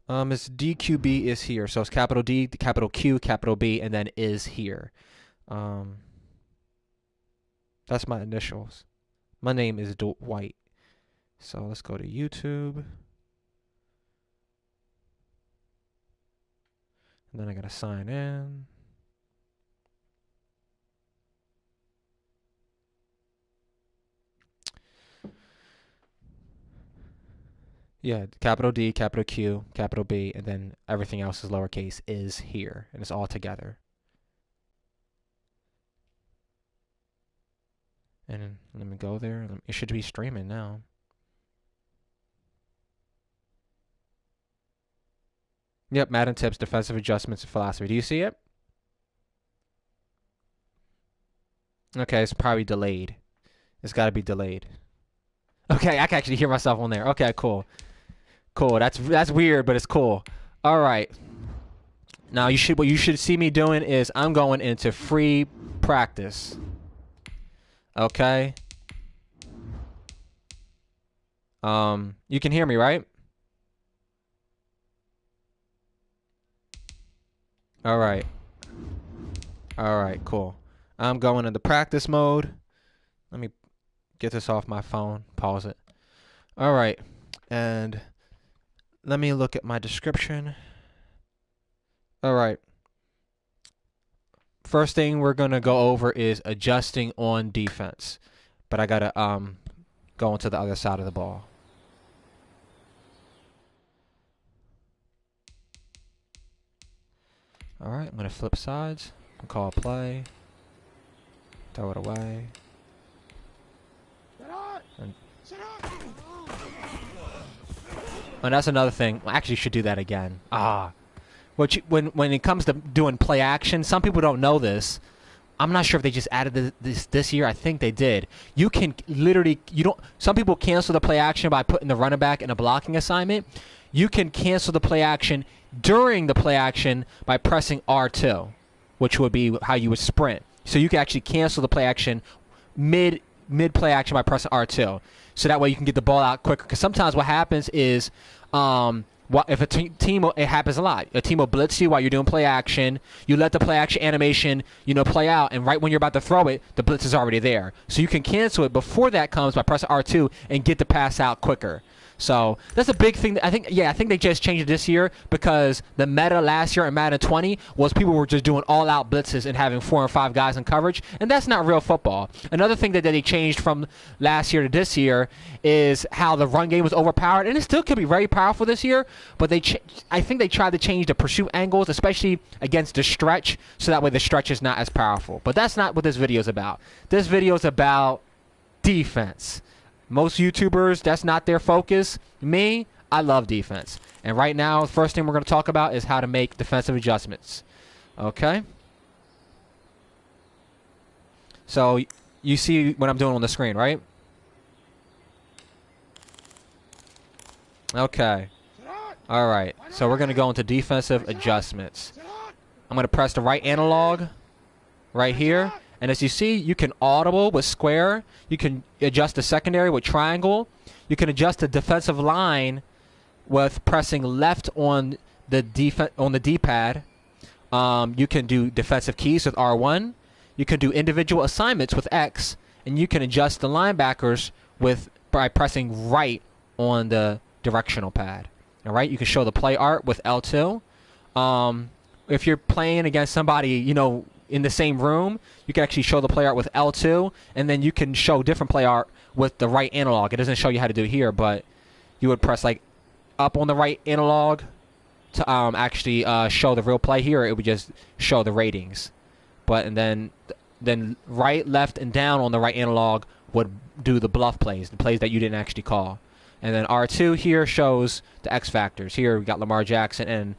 It's DQB is here. So it's capital D, capital Q, capital B, and then is here. That's my initials. My name is Dwight. So let's go to YouTube. And then I gotta sign in. Yeah, capital D, capital Q, capital B, and then everything else is lowercase is here. And it's all together. And let me go there. It should be streaming now. Yep, Madden tips, defensive adjustments, and philosophy. Do you see it? Okay, it's probably delayed. It's got to be delayed. Okay, I can actually hear myself on there. Okay, cool. Cool. That's weird, but it's cool. All right. Now what you should see me doing is I'm going into free practice. Okay. You can hear me, right? All right. All right, cool. I'm going into practice mode. Let me get this off my phone. Pause it. All right. And let me look at my description. All right. First thing we're going to go over is adjusting on defense. But I got to go into the other side of the ball. All right, I'm going to flip sides. Call play. Throw it away. And that's another thing. I actually should do that again. When it comes to doing play action, some people don't know this. I'm not sure if they just added this year. I think they did. You can literally some people cancel the play action by putting the running back in a blocking assignment. You can cancel the play action during the play action by pressing R2, which would be how you would sprint. So you can actually cancel the play action mid play action by pressing R2. So that way you can get the ball out quicker. Because sometimes what happens is, if a team, it happens a lot. A team will blitz you while you're doing play action. You let the play action animation, play out, and right when you're about to throw it, the blitz is already there. So you can cancel it before that comes by pressing R2 and get the pass out quicker. So that's a big thing. I think they just changed it this year because the meta last year in Madden 20 was people were just doing all-out blitzes and having 4 and 5 guys in coverage, and that's not real football. Another thing that they changed from last year to this year is how the run game was overpowered, and it still could be very powerful this year, but I think they tried to change the pursuit angles, especially against the stretch, so that way the stretch is not as powerful. But that's not what this video is about. This video is about defense. Most YouTubers, that's not their focus. Me, I love defense. And right now, the first thing we're going to talk about is how to make defensive adjustments. Okay? So, you see what I'm doing on the screen, right? Okay. All right. So, we're going to go into defensive adjustments. I'm going to press the right analog right here. And as you see, you can audible with square. You can adjust the secondary with triangle. You can adjust the defensive line with pressing left on the D-pad. You can do defensive keys with R1. You can do individual assignments with X, and you can adjust the linebackers by pressing right on the directional pad. All right, you can show the play art with L2. If you're playing against somebody, in the same room, you can actually show the play art with L2, and then you can show different play art with the right analog. It doesn't show you how to do it here, but you would press like up on the right analog to actually show the real play. Here it would just show the ratings, and then right, left, and down on the right analog would do the bluff plays, the plays that you didn't actually call. And then R2 here shows the X factors. Here we got Lamar Jackson, and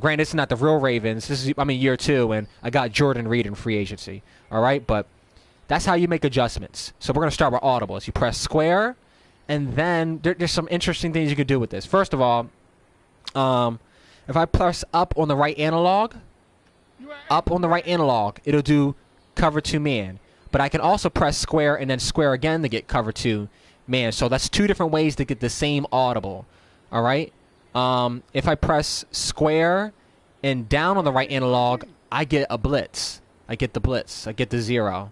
granted, it's not the real Ravens. This is, year 2, and I got Jordan Reed in free agency. All right, but that's how you make adjustments. So we're going to start with audibles. You press square, and then there's some interesting things you could do with this. First of all, if I press up on the right analog, it'll do cover 2 man. But I can also press square and then square again to get cover 2 man. So that's 2 different ways to get the same audible. All right. If I press square and down on the right analog, I get a blitz. I get the blitz. I get the 0.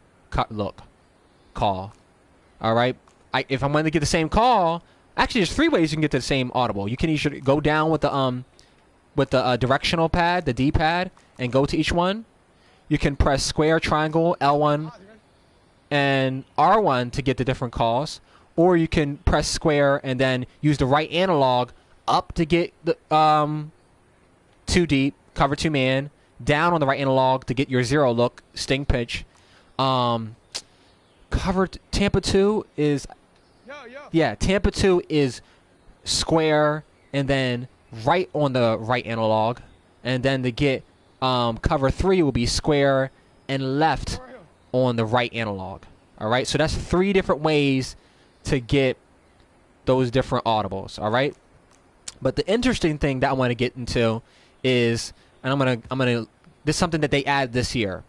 Call. All right. If I'm going to get the same call, actually, there's 3 ways you can get the same audible. You can either go down with the directional pad, the D-pad, and go to each one. You can press square, triangle, L1, and R1 to get the different calls, or you can press square and then use the right analog up to get the 2 deep, cover 2 man, down on the right analog to get your 0 look, sting pitch. Covered Tampa 2 is Tampa 2 is square and then right on the right analog, and then to get cover 3 will be square and left on the right analog. All right, so that's 3 different ways to get those different audibles. All right, but the interesting thing that I want to get into is, and I'm gonna this is something that they added this year.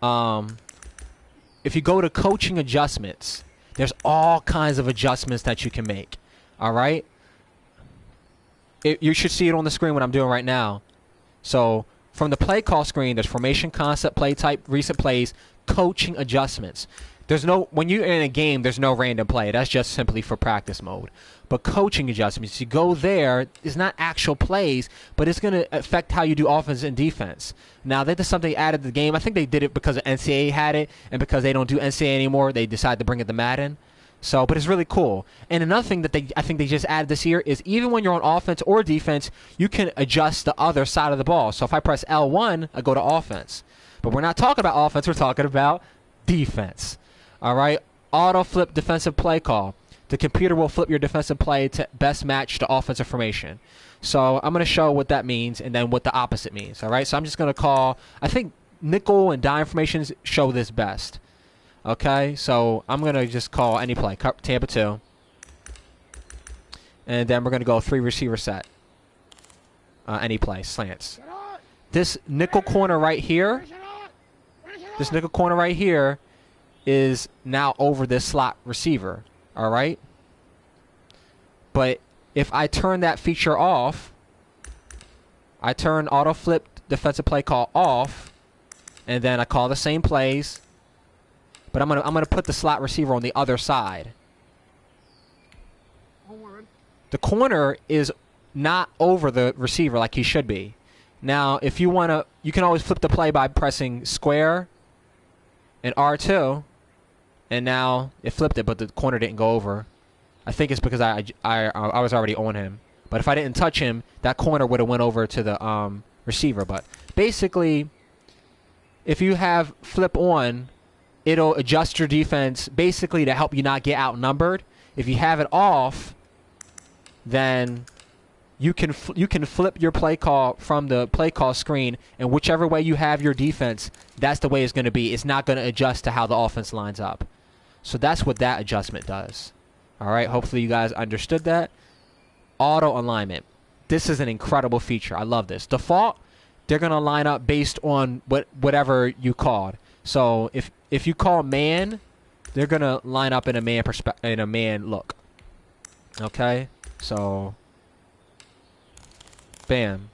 If you go to coaching adjustments, there's all kinds of adjustments that you can make. All right, you should see it on the screen what I'm doing right now. So from the play call screen, there's formation, concept, play type, recent plays, coaching adjustments. When you're in a game, there's no random play. That's just simply for practice mode. But coaching adjustments, you go there, it's not actual plays, but it's going to affect how you do offense and defense. Now, that is something they added to the game. I think they did it because NCAA had it, and because they don't do NCAA anymore, they decided to bring it to Madden. So, but it's really cool. And another thing that I think they just added this year is even when you're on offense or defense, you can adjust the other side of the ball. So if I press L1, I go to offense. But we're not talking about offense, we're talking about defense. All right, auto flip defensive play call. The computer will flip your defensive play to best match the offensive formation. So I'm going to show what that means and then what the opposite means. All right, so I'm just going to call, I think nickel and dime formations show this best. Okay, so I'm going to just call any play, Tampa 2. And then we're going to go 3 receiver set. Any play, slants. This nickel corner right here, is now over this slot receiver. All right? But if I turn that feature off, I turn auto flip defensive play call off, and then I call the same plays. But I'm gonna put the slot receiver on the other side. The corner is not over the receiver like he should be. Now, if you wanna, you can always flip the play by pressing square and R2, and now it flipped it, but the corner didn't go over. I think it's because I was already on him. But if I didn't touch him, that corner would have went over to the receiver. But basically, if you have flip on, it'll adjust your defense basically to help you not get outnumbered. If you have it off, then you can flip your play call from the play call screen, and whichever way you have your defense, that's the way it's going to be. It's not going to adjust to how the offense lines up. So that's what that adjustment does. All right, hopefully you guys understood that. Auto alignment. This is an incredible feature. I love this. Default, they're going to line up based on whatever you called. So if you call man, they're going to line up in a man look. Okay? So bam.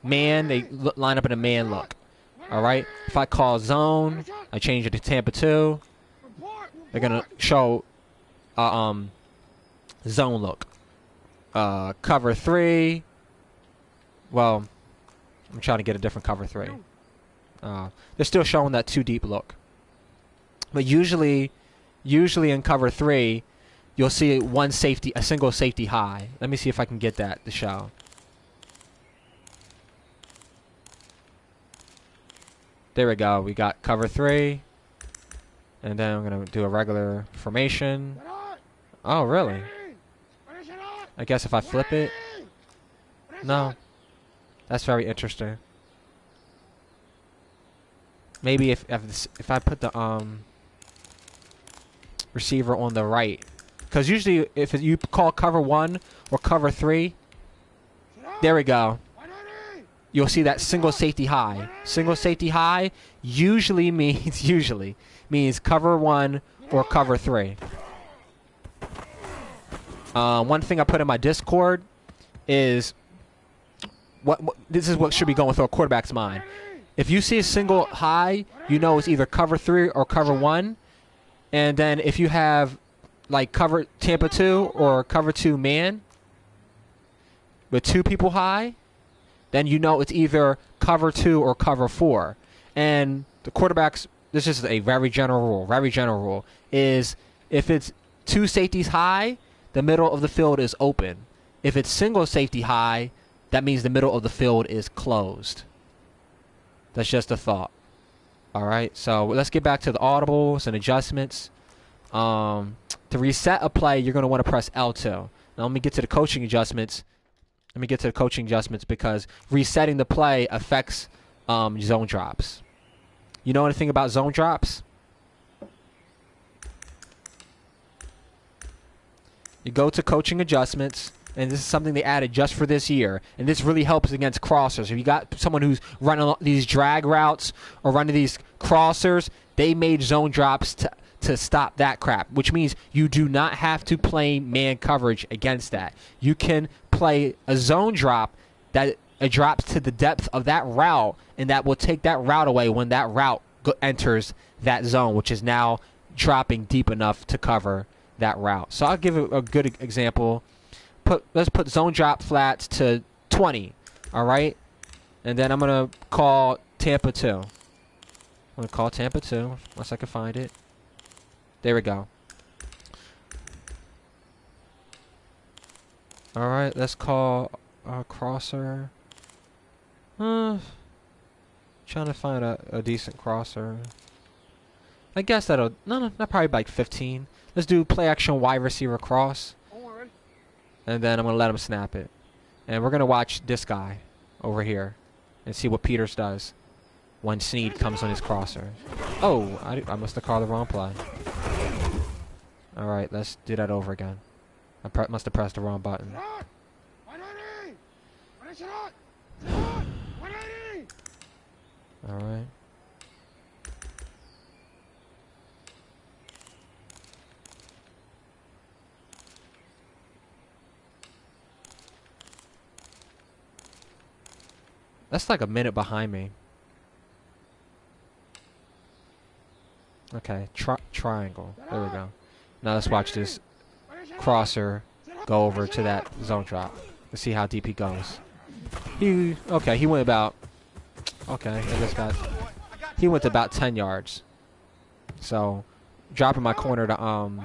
Man, they line up in a man look. All right? If I call zone, I change it to Tampa 2. They're going to show zone look. Cover 3. Well, I'm trying to get a different cover 3. They're still showing that 2 deep look. But usually in cover 3, you'll see a single safety high. Let me see if I can get that to show. There we go. We got cover 3. And then I'm going to do a regular formation. Oh, really? I guess if I flip it. No. That's very interesting. Maybe if I put the receiver on the right. Because usually if you call cover 1 or cover 3. There we go. You'll see that single safety high. Single safety high usually means cover 1 or cover 3. One thing I put in my Discord is what this is what should be going through a quarterback's mind. If you see a single high, you know it's either cover 3 or cover 1. And then if you have like cover Tampa 2 or cover 2 man with 2 people high, then you know it's either cover 2 or cover 4. And the quarterbacks, this is a very general rule, is if it's 2 safeties high, the middle of the field is open. If it's single safety high, that means the middle of the field is closed. That's just a thought. All right, so let's get back to the audibles and adjustments. To reset a play, you're going to want to press L2. Now let me get to the coaching adjustments. Because resetting the play affects zone drops. You know anything about zone drops? You go to coaching adjustments, and this is something they added just for this year, and this really helps against crossers. If you got someone who's running these drag routes or running these crossers, they made zone drops to stop that crap, which means you do not have to play man coverage against that. You can play a zone drop that it drops to the depth of that route, and that will take that route away when that route enters that zone, which is now dropping deep enough to cover that route. So I'll give a good example. Let's put zone drop flats to 20, all right? And then I'm going to call Tampa 2. I'm going to call Tampa 2, unless I can find it. There we go. All right, let's call crosser. Trying to find a decent crosser. I guess that'll... No, not probably like 15. Let's do play action wide receiver cross. And then I'm going to let him snap it. And we're going to watch this guy over here and see what Peters does when Snead comes on his crosser. Oh, I must have called the wrong play. All right, let's do that over again. I must have pressed the wrong button. All right. That's like a minute behind me. Okay, triangle. There we go. Now let's watch this crosser go over to that zone drop. Let's see how deep he goes. He went about... Okay, he went to about 10 yards. So, dropping my corner to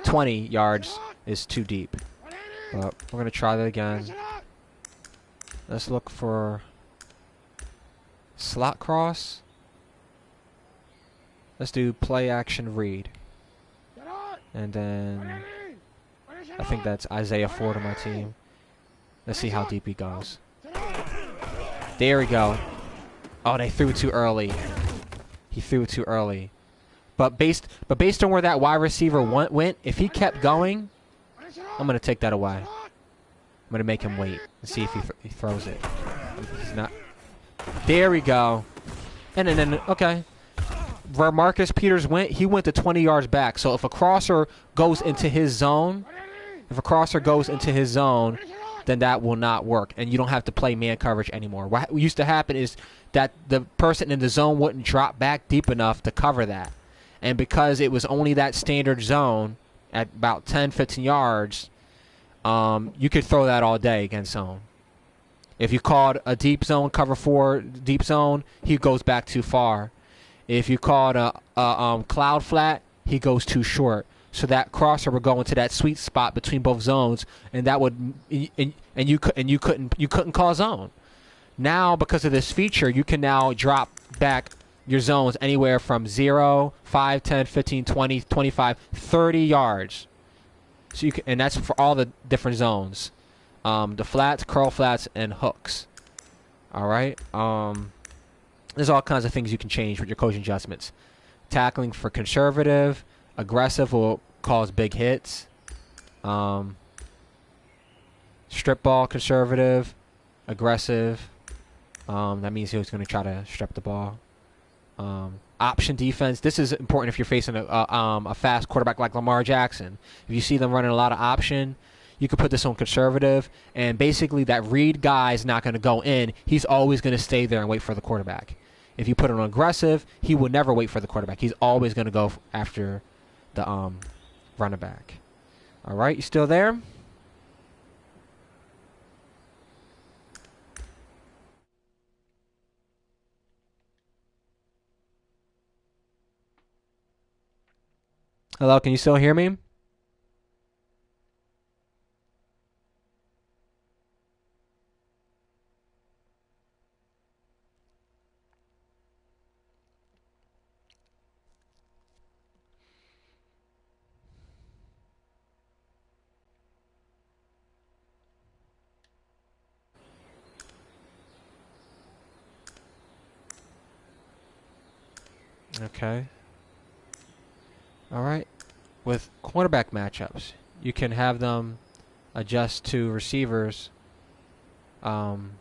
20 yards is too deep. But we're going to try that again. Let's look for slot cross. Let's do play action read. And then I think that's Isaiah Ford on my team. Let's see how deep he goes. There we go. Oh, they threw it too early. He threw it too early. But based on where that wide receiver went, if he kept going, I'm going to take that away. I'm going to make him wait and see if he throws it. He's not. There we go. And then, okay. Where Marcus Peters went, he went to 20 yards back. So if a crosser goes into his zone, then that will not work. And you don't have to play man coverage anymore. What used to happen is that the person in the zone wouldn't drop back deep enough to cover that. And because it was only that standard zone at about 10, 15 yards, you could throw that all day against zone. If you called a deep zone, cover 4 deep zone, he goes back too far. If you called a cloud flat, he goes too short. So that crosser would go into that sweet spot between both zones, and that would and you couldn't call zone. Now, because of this feature, you can now drop back your zones anywhere from 0, 5, 10, 15, 20, 25, 30 yards. So you can, and that's for all the different zones. The flats, curl flats, and hooks. All right. There's all kinds of things you can change with your coaching adjustments. Tackling for conservative. Aggressive will cause big hits. Strip ball, conservative. Aggressive. That means he was going to try to strip the ball. option defense. This is important if you're facing a fast quarterback like Lamar Jackson. If you see them running a lot of option, you could put this on conservative, and basically that read guy is not going to go in. He's always going to stay there and wait for the quarterback. If you put it on aggressive, he will never wait for the quarterback. He's always going to go after the running back. All right, you still there? Hello, can you still hear me? Okay. All right. With quarterback matchups, you can have them adjust to receivers um,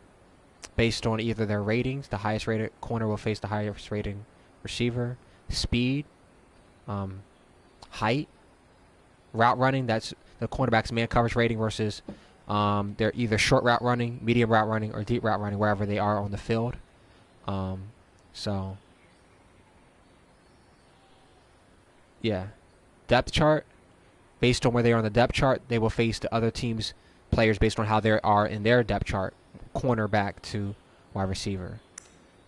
based on either their ratings. The highest rated corner will face the highest rating receiver. Speed, height, route running. That's the cornerback's man coverage rating versus they're either short route running, medium route running, or deep route running wherever they are on the field. So, yeah. Depth chart, based on where they are on the depth chart, they will face the other team's players based on how they are in their depth chart, cornerback to wide receiver.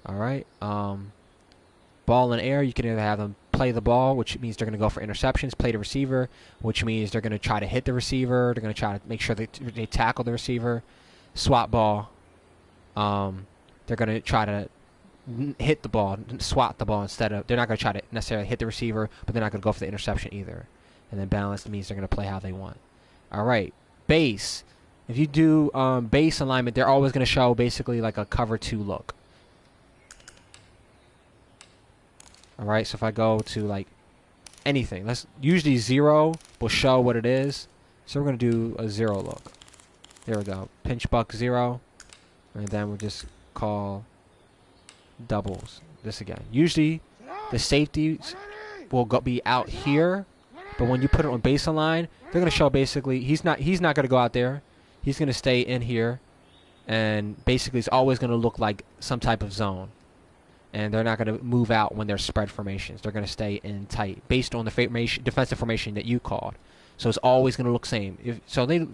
All right. Ball in air, you can either have them play the ball, which means they're going to go for interceptions, play the receiver, which means they're going to try to hit the receiver. They're going to try to make sure they tackle the receiver. Swat ball, they're going to try to hit the ball, swat the ball instead of, they're not going to try to necessarily hit the receiver, but they're not going to go for the interception either. And then balanced means they're going to play how they want. All right, base. If you do base alignment, they're always going to show basically like a cover 2 look. All right, so if I go to like anything, usually 0 will show what it is. So we're going to do a 0 look. There we go. Pinch buck 0. And then we'll just call doubles this again. Usually the safeties will be out here, but when you put it on baseline, they're going to show basically he's not going to go out there. He's going to stay in here, and basically it's always going to look like some type of zone. And they're not going to move out when they're spread formations. They're going to stay in tight based on the defensive formation that you called. So it's always going to look same.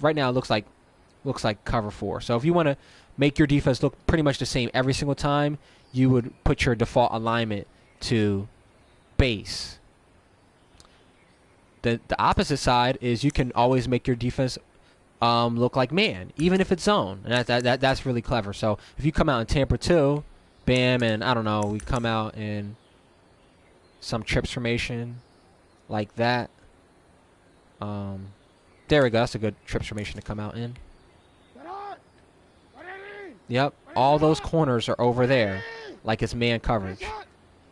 Right now it looks like cover 4. So if you want to make your defense look pretty much the same every single time, you would put your default alignment to base. The opposite side is you can always make your defense look like man, even if it's zone, and that's really clever. So if you come out in tamper 2, bam, and I don't know, we come out in some trips formation like that. There we go. That's a good trips formation to come out in. Yep, all those corners are over there, like it's man coverage,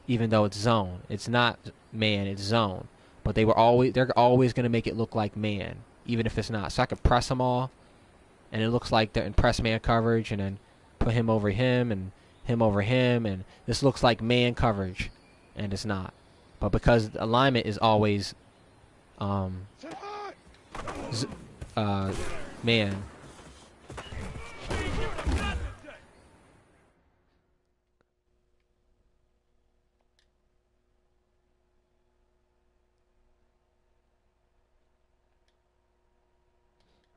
even though it's zone. It's not man, it's zone. But they're always going to make it look like man, even if it's not. So I could press them all, and it looks like they're in press man coverage, and then put him over him, and him over him, and this looks like man coverage, and it's not. But because the alignment is always man.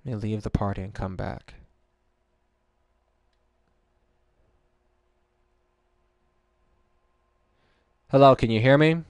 Let me leave the party and come back. Hello, can you hear me?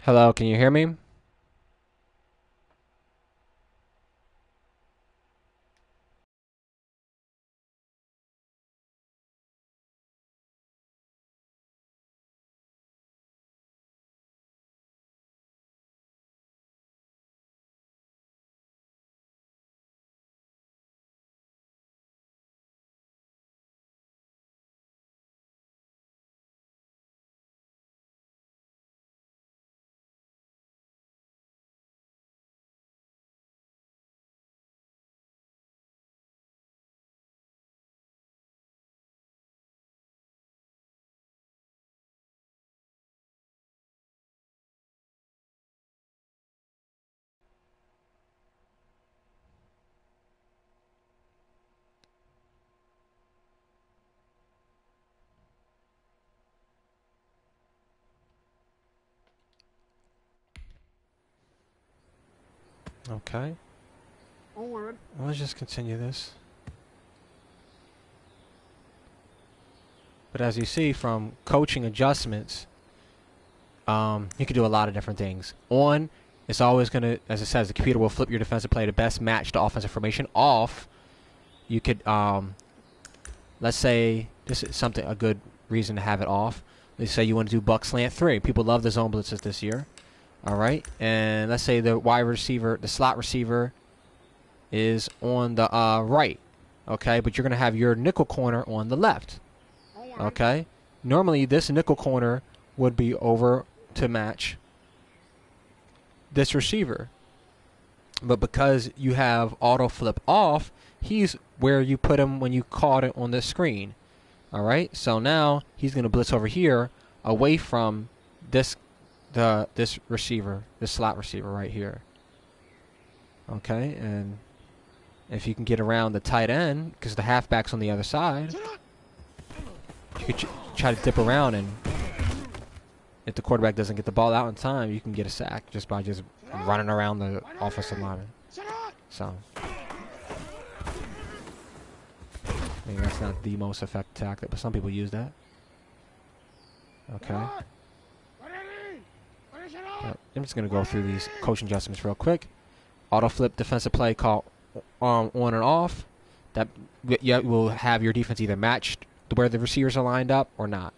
Hello, can you hear me? Okay. Well, let's just continue this. But as you see from coaching adjustments, you can do a lot of different things. On, it's always going to, as it says, the computer will flip your defensive play to best match the offensive formation. Off, you could, let's say, this is something, a good reason to have it off. Let's say you want to do buck slant 3. People love the zone blitzes this year. All right. And let's say the wide receiver, the slot receiver is on the right. Okay. But you're going to have your nickel corner on the left. Okay. Normally, this nickel corner would be over to match this receiver. But because you have auto flip off, he's where you put him when you caught it on the screen. All right. So now he's going to blitz over here away from this receiver, this slot receiver right here. Okay. And if you can get around the tight end, because the halfback's on the other side, you could try to dip around, and if the quarterback doesn't get the ball out in time, you can get a sack just by just running around the offensive lineman. So, maybe that's not the most effective tactic, but some people use that. Okay. I'm just going to go through these coaching adjustments real quick. Auto flip defensive play call on and off. That will have your defense either matched where the receivers are lined up or not.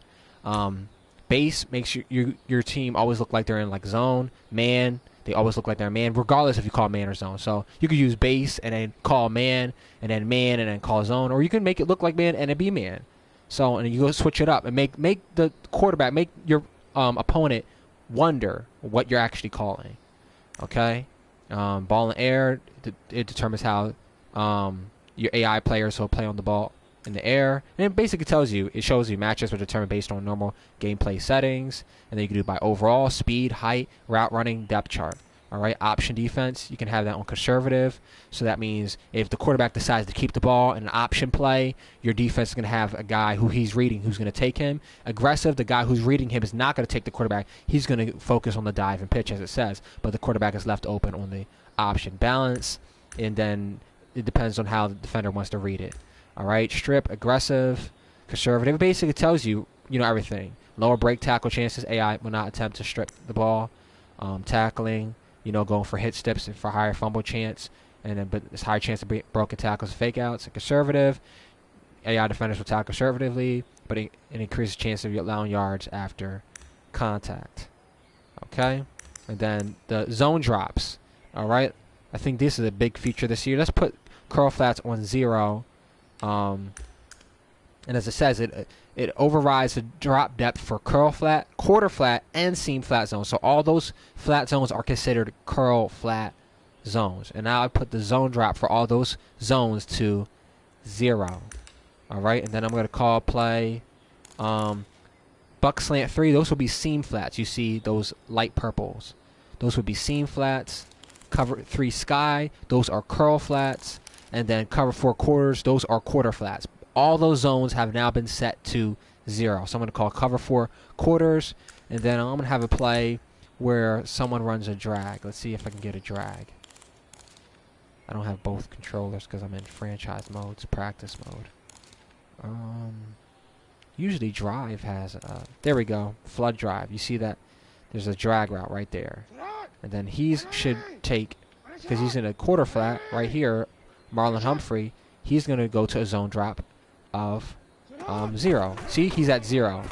Base makes your team always look like they're in like zone. Man, they always look like they're man, regardless if you call man or zone. So you could use base and then call man and then call zone, or you can make it look like man and it be man. So and you go switch it up and make the quarterback, make your opponent wonder what you're actually calling. Okay, ball in air, it determines how your AI players will play on the ball in the air, and it basically it shows you matchups are determined based on normal gameplay settings, and then you can do it by overall speed, height, route running, depth chart. All right, option defense, you can have that on conservative. So that means if the quarterback decides to keep the ball in an option play, your defense is going to have a guy who he's reading who's going to take him. Aggressive, the guy who's reading him is not going to take the quarterback. He's going to focus on the dive and pitch, as it says, but the quarterback is left open on the option. Balance, and then it depends on how the defender wants to read it. All right, strip, aggressive, conservative. It basically tells you, everything. Lower break tackle chances. AI will not attempt to strip the ball. Tackling, going for hit steps and for higher fumble chance, but it's higher chance of broken tackles, fake outs. And conservative, AI defenders will tackle conservatively, but it increases chance of allowing yards after contact. Okay, and then the zone drops. All right, I think this is a big feature this year. Let's put curl flats on 0. And as it says, it overrides the drop depth for curl flat, quarter flat, and seam flat zones. So all those flat zones are considered curl flat zones. And now I put the zone drop for all those zones to 0. All right, and then I'm going to call play buck slant 3. Those will be seam flats. You see those light purples. Those would be seam flats. Cover 3 sky. Those are curl flats. And then cover 4 quarters, those are quarter flats. All those zones have now been set to 0. So I'm going to call cover 4 quarters, and then I'm going to have a play where someone runs a drag. Let's see if I can get a drag. I don't have both controllers because I'm in franchise mode. It's practice mode. Usually drive has, there we go, flood drive. You see that There's a drag route right there. And then he should take, because he's in a quarter flat right here, Marlon Humphrey, he's going to go to a zone drop of 0. See, he's at 0.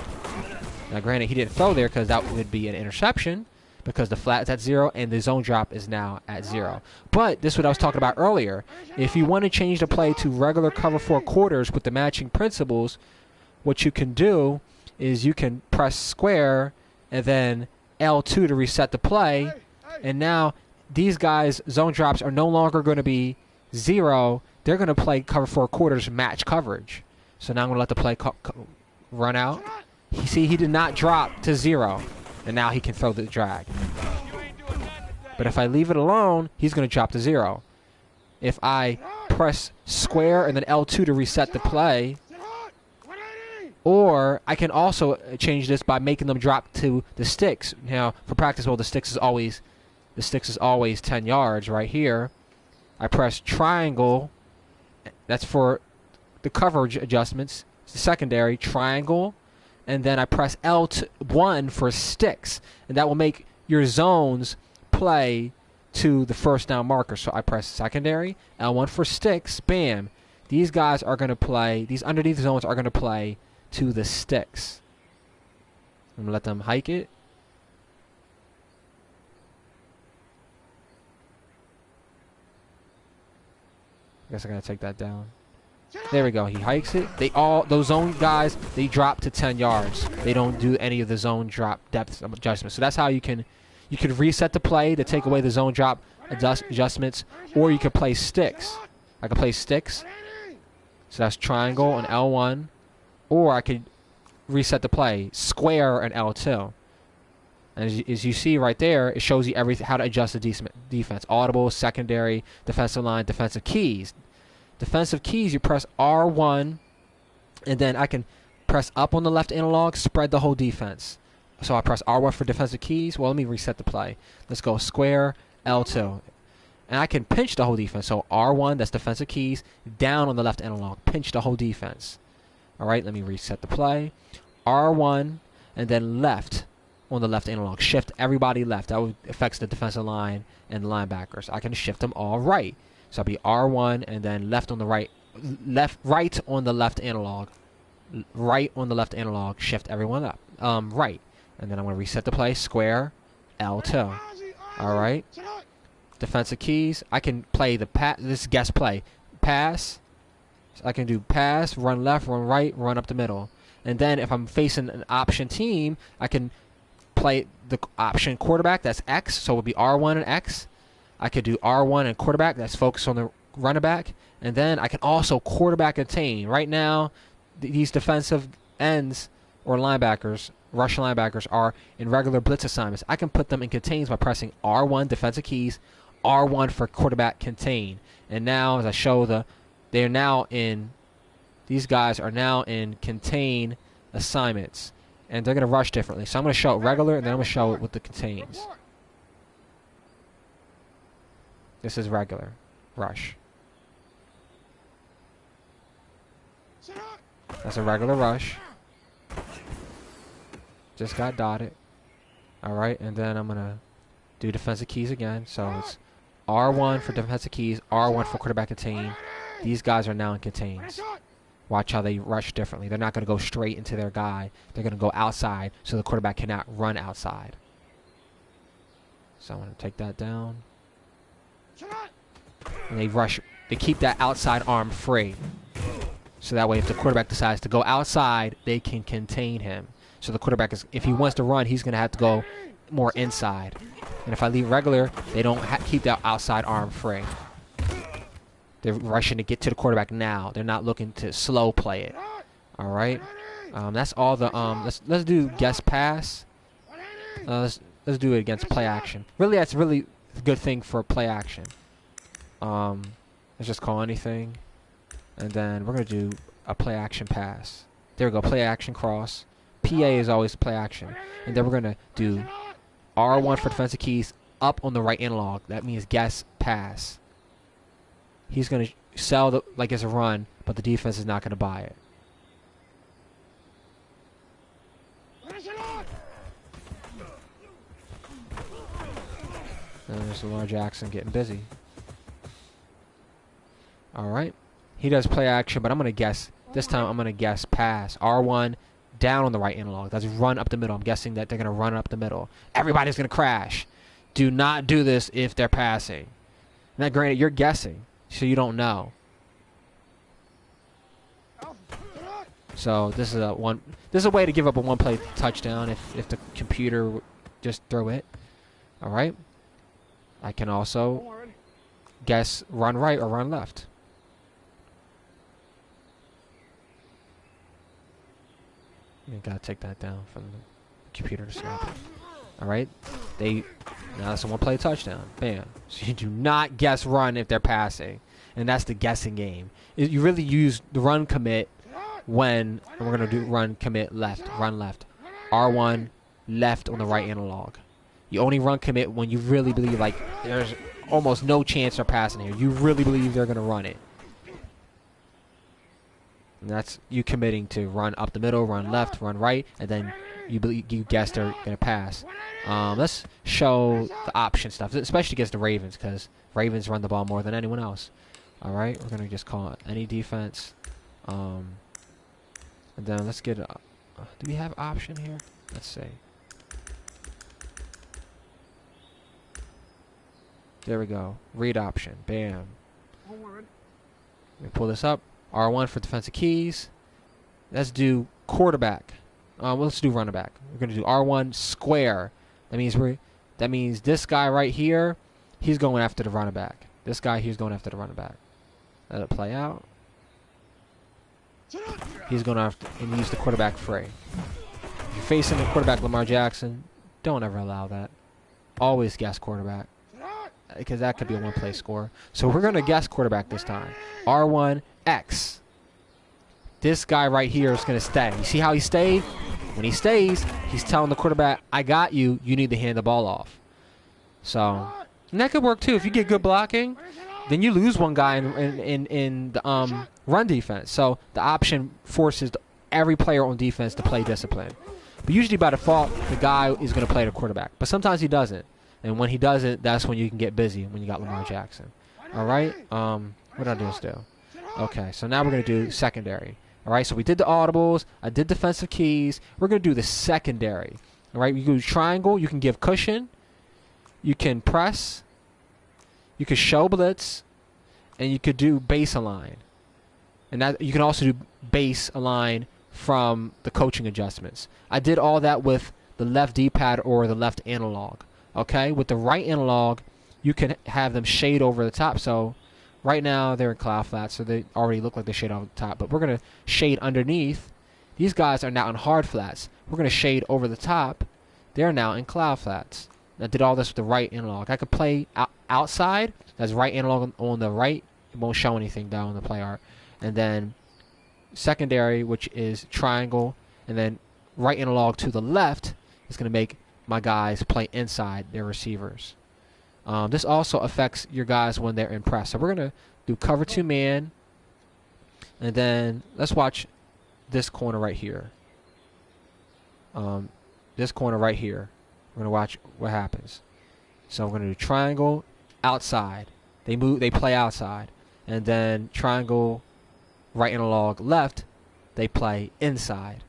Now, granted, he didn't throw there because that would be an interception because the flat is at 0 and the zone drop is now at 0. But this is what I was talking about earlier. If you want to change the play to regular cover 4 quarters with the matching principles, what you can do is you can press square and then L2 to reset the play. And now these guys' zone drops are no longer going to be 0. They're going to play cover 4 quarters match coverage. So now I'm going to let the play run out. See, he did not drop to 0. And now he can throw the drag. But if I leave it alone, he's going to drop to 0. If I press square and then L2 to reset the play, or I can also change this by making them drop to the sticks. Now, for practice mode, the sticks is always 10 yards right here. I press triangle. That's for the coverage adjustments. It's the secondary triangle. And then I press L1 for sticks. And that will make your zones play to the first down marker. So I press secondary, L1 for sticks, bam. These guys are going to play, these underneath zones are going to play to the sticks. I'm going to let them hike it. I guess I got to take that down. There we go. He hikes it. Those zone guys, they drop to 10 yards. They don't do any of the zone drop depth adjustments. So that's how you can reset the play to take away the zone drop adjustments, or you could play sticks. I can play sticks. So that's triangle and L1, or I could reset the play square and L2. And as you see right there, it shows you everything, how to adjust the defense. Audible, secondary, defensive line, defensive keys. Defensive keys, you press R1, and then I can press up on the left analog, spread the whole defense. So I press R1 for defensive keys. Well, let me reset the play. Let's go square, L2. And I can pinch the whole defense. So R1, that's defensive keys, down on the left analog. Pinch the whole defense. All right, let me reset the play. R1, and then left on the left analog. Shift everybody left. That affects the defensive line and linebackers. I can shift them all right. So I'll be R1 and then left on the right, right on the left analog, right on the left analog. Shift everyone up, right, and then I'm going to reset the play. Square, L2. All right. Defensive keys. I can play the pass. This is guess play. Pass. So I can do pass, run left, run right, run up the middle, and then if I'm facing an option team, I can play the option quarterback. That's X. So it would be R1 and X. I could do R1 and quarterback. That's focused on the running back. And then I can also quarterback contain. Right now, these defensive ends or linebackers, rush linebackers, are in regular blitz assignments. I can put them in contains by pressing R1, defensive keys, R1 for quarterback contain. And now, as I show they're now in, these guys are now in contain assignments. And they're going to rush differently. So I'm going to show it regular, and then I'm going to show it with the contains. This is regular rush. That's a regular rush. Just got dotted. All right, and then I'm going to do defensive keys again. So it's R1 for defensive keys, R1 for quarterback contain. These guys are now in contains. Watch how they rush differently. They're not going to go straight into their guy. They're going to go outside so the quarterback cannot run outside. So I'm going to take that down. And they rush. They keep that outside arm free. So that way if the quarterback decides to go outside, they can contain him. So the quarterback, if he wants to run, he's going to have to go more inside. And if I leave regular, they don't keep that outside arm free. They're rushing to get to the quarterback now. They're not looking to slow play it. All right. That's all the. Let's do guess pass. Let's do it against play action. Really, that's really a good thing for play action. Let's just call anything, and then we're gonna do a play action pass. There we go. Play action cross. PA is always play action, and then we're gonna do R1 for defensive keys up on the right analog. That means guess pass. He's going to sell like it's a run, but the defense is not going to buy it. And there's Lamar Jackson getting busy. All right. He does play action, but I'm going to guess. This time I'm going to guess pass. R1 down on the right analog. That's run up the middle. I'm guessing that they're going to run up the middle. Everybody's going to crash. Do not do this if they're passing. Now, granted, you're guessing, so you don't know. So this is a one. This is a way to give up a one-play touchdown if the computer would just throw it. All right. I can also guess run right or run left. You gotta take that down from the computer to snap it. All right. Now that's a one-play touchdown. Bam. So you do not guess run if they're passing, and that's the guessing game. You really use the run commit when we're gonna do run commit left, run left, R1 left on the right analog. You only run commit when you really believe like there's almost no chance they're passing here. You really believe they're gonna run it. And that's you committing to run up the middle, run left, run right, and then you guess they're gonna pass. Let's show the option stuff, especially against the Ravens, because Ravens run the ball more than anyone else. All right, we're gonna just call it any defense. And then let's get do we have option here? Let's see. There we go. Read option. Bam. Let me pull this up. R1 for defensive keys. Let's do quarterback. Let's do running back. We're gonna do R1 square. That means this guy right here, he's going after the running back. This guy here's going after the running back. Let it play out. He's going after and use the quarterback free. If you're facing the quarterback Lamar Jackson, don't ever allow that. Always guess quarterback, because that could be a one-play score. So we're going to guess quarterback this time. R1 X. This guy right here is going to stay. You see how he stayed? When he stays, he's telling the quarterback, I got you. You need to hand the ball off. So, and that could work too. If you get good blocking, then you lose one guy in the run defense. So the option forces every player on defense to play discipline. But usually by default, the guy is going to play the quarterback. But sometimes he doesn't. And when he doesn't, that's when you can get busy, when you got Lamar Jackson. All right? What did I just do? Okay, so now we're going to do secondary. All right, so we did the audibles. I did defensive keys. We're going to do the secondary. All right, you can do triangle. You can give cushion. You can press. You could show blitz. And you could do base align. And that you can also do base align from the coaching adjustments. I did all that with the left D-pad or the left analog. Okay, with the right analog, you can have them shade over the top. So right now they're in cloud flats, so they already look like they shade over the top. But we're going to shade underneath. These guys are now in hard flats. We're going to shade over the top. They're now in cloud flats. I did all this with the right analog. I could play outside. That's right analog on the right. It won't show anything down on the play art. And then secondary, which is triangle, and then right analog to the left is going to make my guys play inside their receivers. This also affects your guys when they're in press. So we're going to do cover 2 man, and then let's watch this corner right here. This corner right here. We're going to watch what happens. So we're going to do triangle outside. They play outside. And then triangle right analog left, they play inside.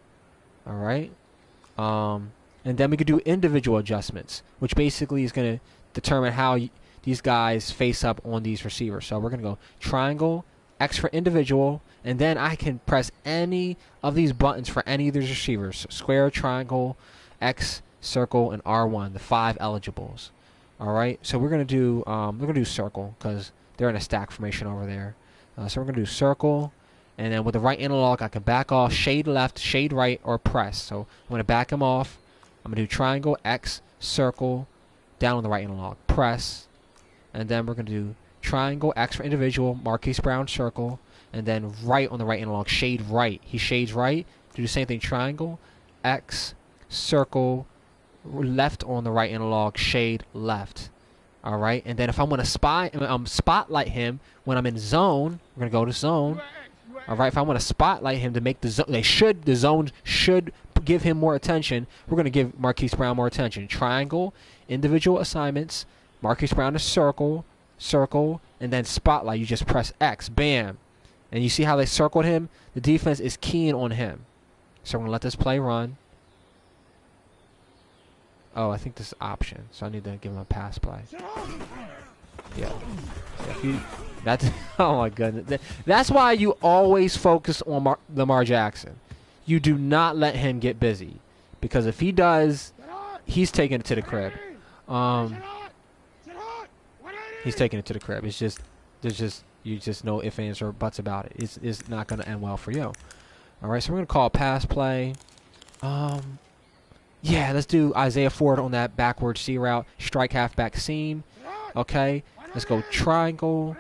All right? And then we could do individual adjustments, which basically is going to determine how these guys face up on these receivers. So we're going to go triangle, X for individual, and then I can press any of these buttons for any of these receivers. So square, triangle, X, circle, and R1, the 5 eligibles. All right? So we're going to do circle because they're in a stack formation over there. So we're going to do circle. And then with the right analog, I can back off, shade left, shade right, or press. So I'm going to back them off. I'm going to do triangle, X, circle, down on the right analog, press. And then we're going to do triangle, X for individual, Marquise Brown, circle. And then right on the right analog, shade right. He shades right. Do the same thing, triangle, X, circle, left on the right analog, shade left. All right, and then if I want to spotlight him when I'm in zone, we're going to go to zone. All right, if I want to spotlight him to make the zone, the zone should give him more attention, we're going to give Marquise Brown more attention. Triangle, individual assignments, Marquise Brown is circle, and then spotlight. You just press X, bam. And you see how they circled him? The defense is keying on him. So we're going to let this play run. Oh, I think this is option, so I need to give him a pass play. Yeah. That's oh my goodness. That's why you always focus on Lamar Jackson. You do not let him get busy, because if he does, he's taking it to the crib. He's taking it to the crib. It's just you just know if, ands, or buts about it. It's not going to end well for you. All right, so we're going to call a pass play. Yeah, let's do Isaiah Ford on that backward C route. Strike halfback seam. Okay, let's go triangle.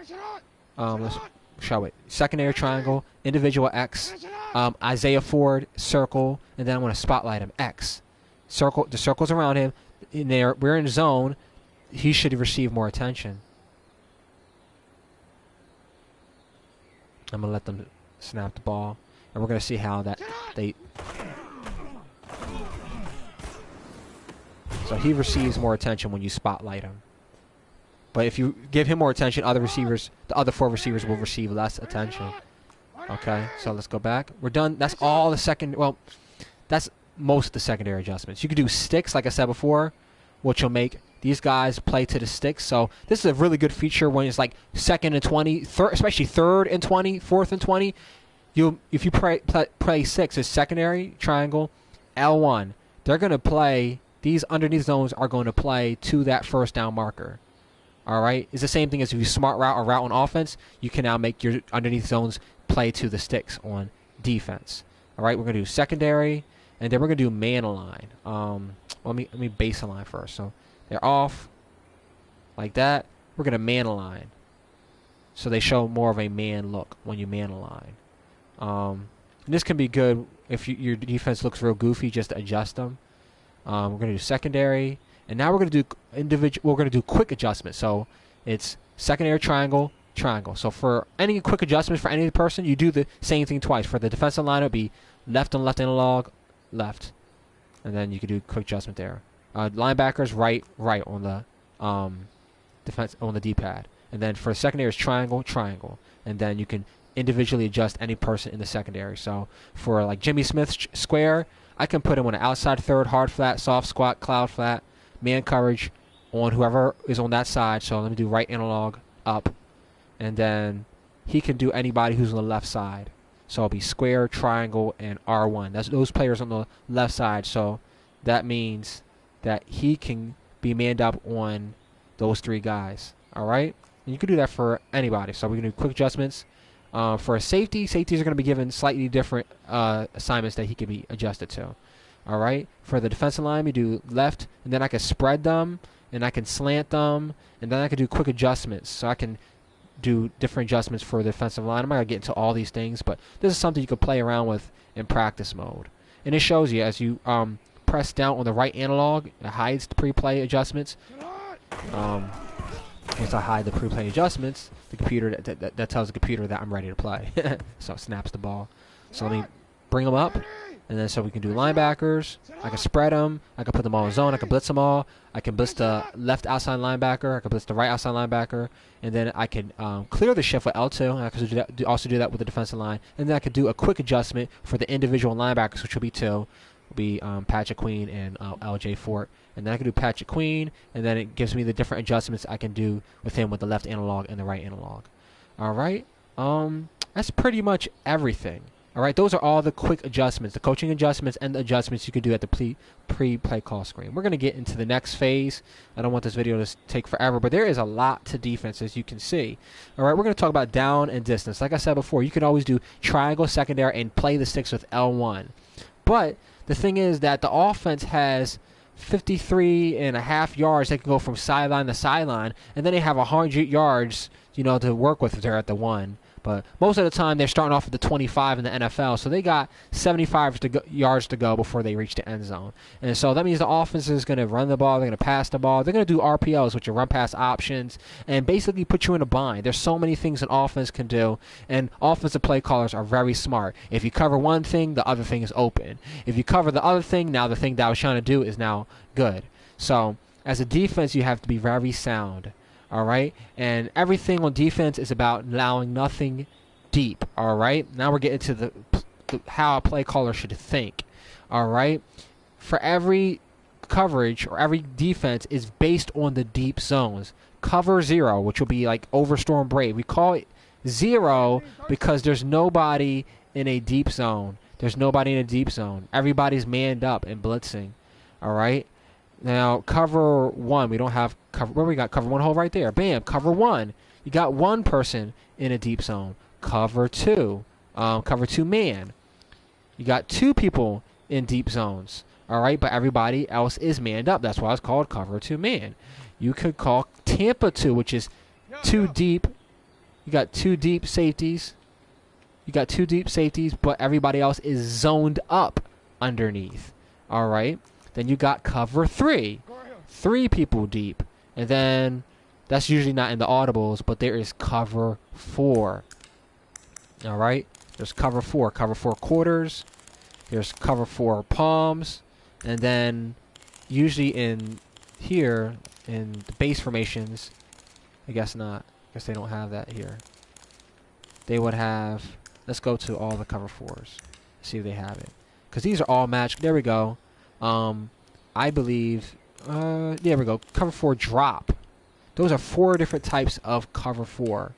Let's show it. Secondary triangle, individual X. Isaiah Ford, circle, and then I want to spotlight him. X. Circle. The circle's around him. In there, we're in zone. He should receive more attention. I'm going to let them snap the ball. And we're going to see how that they... So he receives more attention when you spotlight him. But if you give him more attention, the other 4 receivers will receive less attention. Okay, so let's go back. We're done. That's all the second... Well, that's most of the secondary adjustments. You could do sticks, like I said before, which will make these guys play to the sticks. So this is a really good feature when it's like 2nd and 20, especially 3rd and 20, 4th and 20. If you play 6 as secondary, triangle, L1, they're going to play... These underneath zones are going to play to that first down marker. All right? It's the same thing as if you smart route or route on offense. You can now make your underneath zones play to the sticks on defense. All right? We're going to do secondary, and then we're going to do man align. Let me base align first. So they're off like that. We're going to man align. So they show more of a man look when you man align. And this can be good if your defense looks real goofy, just to adjust them. We're going to do secondary, and now we're going to do individual. We're going to do quick adjustments. So it's secondary triangle, triangle. So for any quick adjustments for any person, you do the same thing twice. For the defensive line, it would be left on left analog, left, and then you could do quick adjustment there. Linebackers, right on the defense on the D-pad, and then for secondary is triangle, triangle, and then you can individually adjust any person in the secondary. So for like Jimmy Smith's square, I can put him on an outside third, hard flat, soft squat, cloud flat, man coverage on whoever is on that side. So let me do right analog, up. And then he can do anybody who's on the left side. So it'll be square, triangle, and R1. That's those players on the left side. So that means that he can be manned up on those 3 guys. All right? And you can do that for anybody. So we can do quick adjustments. For a safety, safeties are going to be given slightly different assignments that he can be adjusted to. All right? For the defensive line, we do left, and then I can spread them, and I can slant them, and then I can do quick adjustments. So I can do different adjustments for the defensive line. I'm not going to get into all these things, but this is something you can play around with in practice mode. And it shows you as you press down on the right analog, it hides the pre-play adjustments. Once I hide the pre-play adjustments, the computer that tells the computer that I'm ready to play. So it snaps the ball. So let me bring them up, and then so we can do linebackers. I can spread them. I can put them all in zone. I can blitz them all. I can blitz the left outside linebacker. I can blitz the right outside linebacker, and then I can clear the shift with L2. And I can also do that with the defensive line, and then I could do a quick adjustment for the individual linebackers, which will be 2. Will be Patrick Queen and LJ Fort. And then I can do Patrick Queen, and then it gives me the different adjustments I can do with him with the left analog and the right analog. All right, that's pretty much everything. All right, those are all the quick adjustments, the coaching adjustments and the adjustments you can do at the pre-play call screen. We're going to get into the next phase. I don't want this video to take forever, but there is a lot to defense, as you can see. All right, we're going to talk about down and distance. Like I said before, you can always do triangle, secondary, and play the sticks with L1. But the thing is that the offense has 53.5 yards. They can go from sideline to sideline, and then they have 100 yards, to work with if they're at the 1. But most of the time, they're starting off at the 25 in the NFL, so they got 75 yards to go before they reach the end zone. And so that means the offense is going to run the ball, they're going to pass the ball, they're going to do RPOs, which are run pass options, and basically put you in a bind. There's so many things an offense can do, and offensive play callers are very smart. If you cover one thing, the other thing is open. If you cover the other thing, now the thing that I was trying to do is now good. So as a defense, you have to be very sound. All right, and everything on defense is about allowing nothing deep. All right, now we're getting to the how a play caller should think. All right, for every coverage or every defense is based on the deep zones. Cover 0, which will be like over Storm Brave. We call it 0 because there's nobody in a deep zone. There's nobody in a deep zone. Everybody's manned up and blitzing. All right. Now, cover 1, we don't have cover. Where we got cover 1 hole right there. Bam, cover 1. You got one person in a deep zone. Cover 2, cover 2 man. You got 2 people in deep zones. All right, but everybody else is manned up. That's why it's called cover 2 man. You could call Tampa 2, which is 2 deep. You got 2 deep safeties. You got 2 deep safeties, but everybody else is zoned up underneath. All right. Then you got cover 3, 3 people deep. And then that's usually not in the audibles, but there is cover 4. All right. There's cover 4 quarters. There's cover 4 palms. And then usually in here, in the base formations, I guess not. I guess they don't have that here. They would have, let's go to all the cover 4s. See if they have it. Because these are all matched. There we go. I believe, there we go, cover 4 drop. Those are 4 different types of cover 4.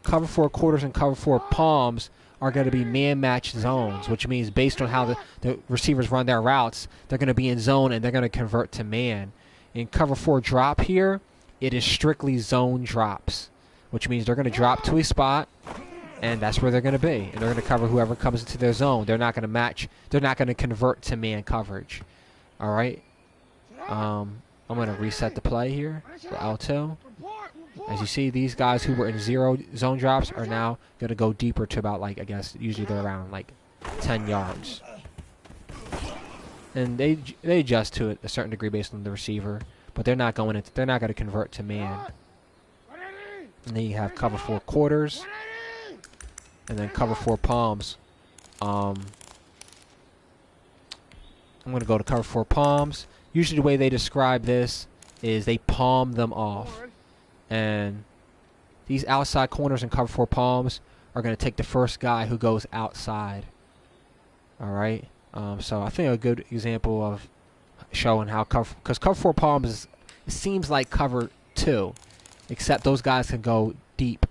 Cover 4 quarters and cover 4 palms are going to be man-matched zones, which means based on how the receivers run their routes, they're going to be in zone and they're going to convert to man. In cover 4 drop here, it is strictly zone drops, which means they're going to drop to a spot, and that's where they're going to be. And they're going to cover whoever comes into their zone. They're not going to match. They're not going to convert to man coverage. All right. I'm going to reset the play here for L2. As you see, these guys who were in 0 zone drops are now going to go deeper to about, like, I guess, usually they're around, like, 10 yards. And they adjust to it a certain degree based on the receiver, but they're not going to, they're not going to convert to man. And then you have cover 4 quarters. And then cover 4 palms. I'm going to go to cover 4 palms. Usually the way they describe this is they palm them off. And these outside corners and cover 4 palms are going to take the first guy who goes outside. All right. So I think a good example of showing how cover, because cover 4 palms is, it seems like cover 2, except those guys can go deep.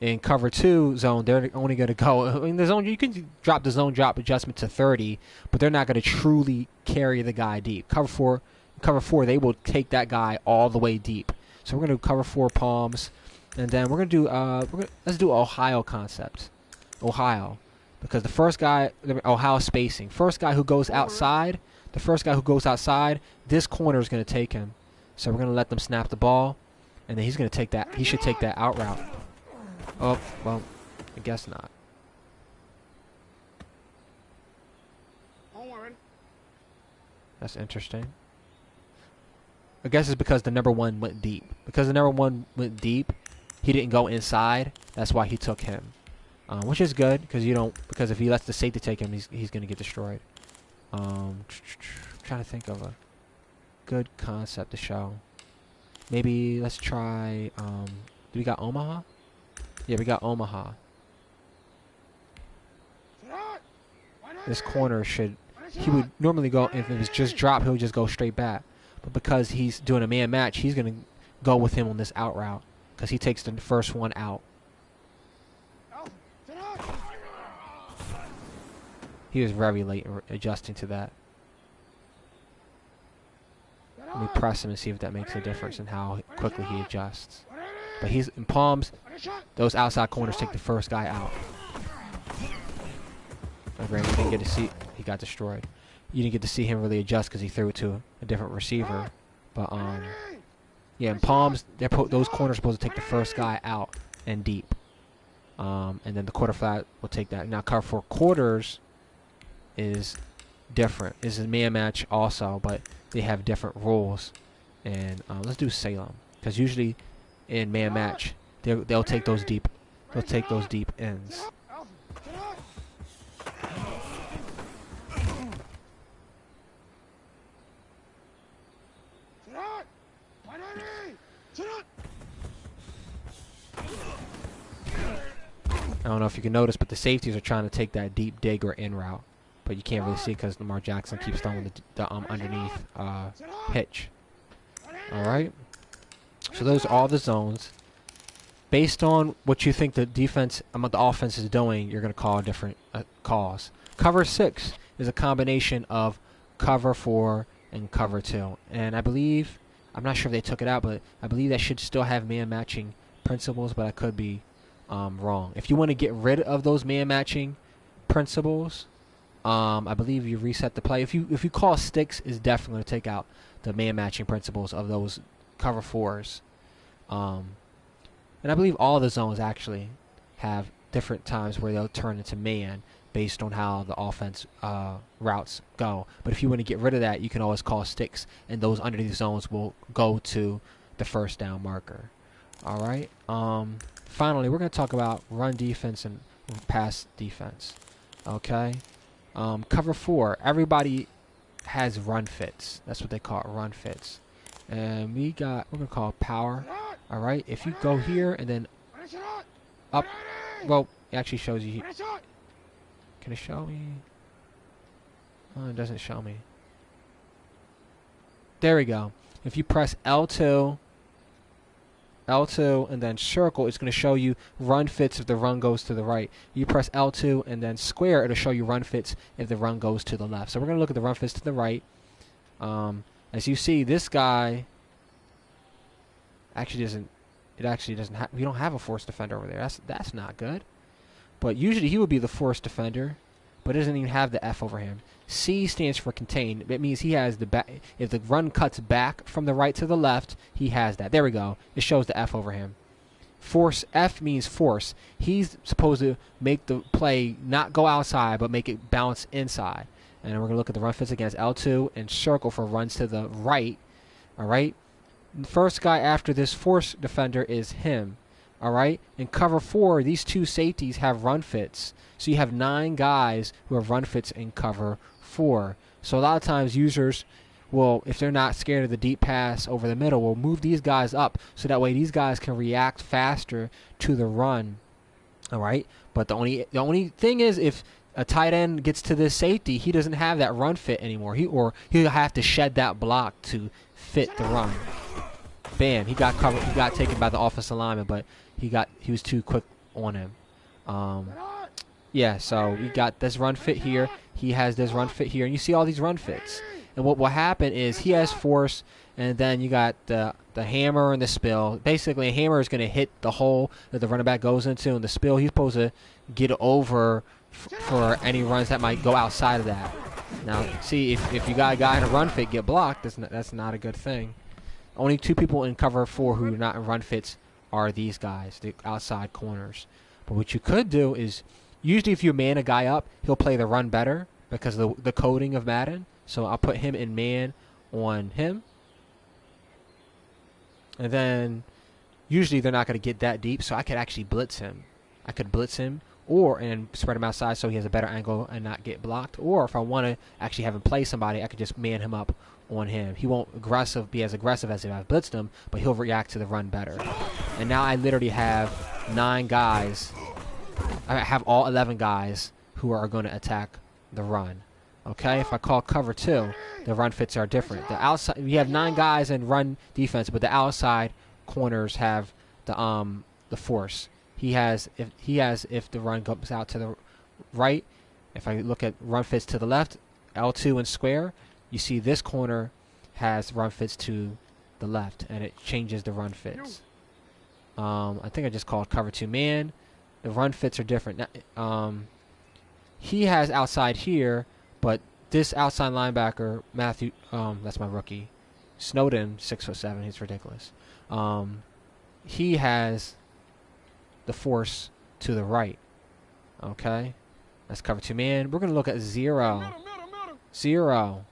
In cover 2 zone, they're only going to go. I mean, the zone, you can drop the zone drop adjustment to 30, but they're not going to truly carry the guy deep. Cover 4, they will take that guy all the way deep. So we're going to do cover 4 palms, and then we're going to do let's do Ohio concept. Ohio, because the first guy, Ohio spacing. First guy who goes outside, this corner is going to take him. So we're going to let them snap the ball, and then he's going to take that. He should take that out route. Oh, well, I guess not. That's interesting. I guess it's because the number 1 went deep. Because the number 1 went deep, he didn't go inside. That's why he took him. Which is good, because you don't, because if he lets the safety take him, he's going to get destroyed. Trying to think of a good concept to show. Maybe let's try, do we got Omaha? Yeah, we got Omaha. This corner should, he would normally go, if it was just drop, he would just go straight back. But because he's doing a man match, he's going to go with him on this out route, because he takes the first one out. He was very late in adjusting to that. Let me press him and see if that makes a difference in how quickly he adjusts. But he's in palms. Those outside corners take the first guy out. You didn't get to see. He got destroyed. You didn't get to see him really adjust because he threw it to a different receiver. But yeah, in palms, those corners are supposed to take the first guy out and deep. And then the quarter flat will take that. Now cover 4 quarters is different. This is man match also, but they have different rules. And let's do Salem, because usually in man match they'll take those deep ends. I don't know if you can notice, but the safeties are trying to take that deep dig or in route, but you can't really see because Lamar Jackson keeps throwing the underneath pitch. All right. So those are all the zones. Based on what you think the the offense is doing, you're going to call different calls. Cover 6 is a combination of cover 4 and cover 2, and I believe, I'm not sure if they took it out, but I believe that should still have man matching principles, but I could be wrong. If you want to get rid of those man matching principles, I believe you reset the play. If you call sticks, is definitely going to take out the man matching principles of those cover 4s. And I believe all the zones actually have different times where they'll turn into man based on how the offense routes go. But if you want to get rid of that, you can always call sticks, and those underneath zones will go to the first down marker. All right. Finally, we're going to talk about run defense and pass defense. Okay. Cover 4. Everybody has run fits. That's what they call it, run fits. And we're going to call it power. All right. If you go here and then up, well, it actually shows you. Can it show me? Oh, it doesn't show me. There we go. If you press L2, and then circle, it's going to show you run fits if the run goes to the right. You press L2 and then square, it'll show you run fits if the run goes to the left. So we're going to look at the run fits to the right. As you see, this guy actually doesn't. It actually doesn't have. We don't have a force defender over there. That's not good. But usually he would be the force defender, but it doesn't even have the F over him. C stands for contain. It means he has the back. If the run cuts back from the right to the left, he has that. There we go. It shows the F over him. Force, F means force. He's supposed to make the play not go outside, but make it bounce inside. And we're going to look at the run fits against L2 and circle for runs to the right. All right. The first guy after this force defender is him. All right. In cover 4, these two safeties have run fits. So you have 9 guys who have run fits in cover 4. So a lot of times users will, if they're not scared of the deep pass over the middle, will move these guys up so that way these guys can react faster to the run. All right. But the only thing is, if a tight end gets to this safety, he doesn't have that run fit anymore. He'll have to shed that block to fit the run. Bam! He got covered. He got taken by the offensive lineman, but he was too quick on him. Yeah. So we got this run fit here. He has this run fit here, and you see all these run fits. And what will happen is he has force, and then you got the hammer and the spill. Basically, a hammer is going to hit the hole that the running back goes into, and the spill, he's supposed to get over for any runs that might go outside of that. Now, see, if you got a guy in a run fit get blocked, that's not a good thing. Only 2 people in cover 4 who are not in run fits are these guys, the outside corners. But what you could do is, usually if you man a guy up, he'll play the run better because of the coding of Madden. So I'll put him in man on him. And then usually they're not going to get that deep, so I could actually blitz him. I could blitz him and spread him outside so he has a better angle and not get blocked. Or if I want to actually have him play somebody, I could just man him up on him. He won't be as aggressive as if I blitzed him, but he'll react to the run better. And now I literally have 9 guys. I have all 11 guys who are going to attack the run. Okay, if I call cover 2, the run fits are different. The outside, we have 9 guys in run defense, but the outside corners have the force. He has if the run comes out to the right. If I look at run fits to the left, L2 and square, you see this corner has run fits to the left, and it changes the run fits. I think I just called cover 2 man. The run fits are different. He has outside here, but this outside linebacker, Matthew, that's my rookie, Snowden, 6'7", he's ridiculous. He has the force to the right. Okay, that's cover 2 man. We're gonna look at 0. 0.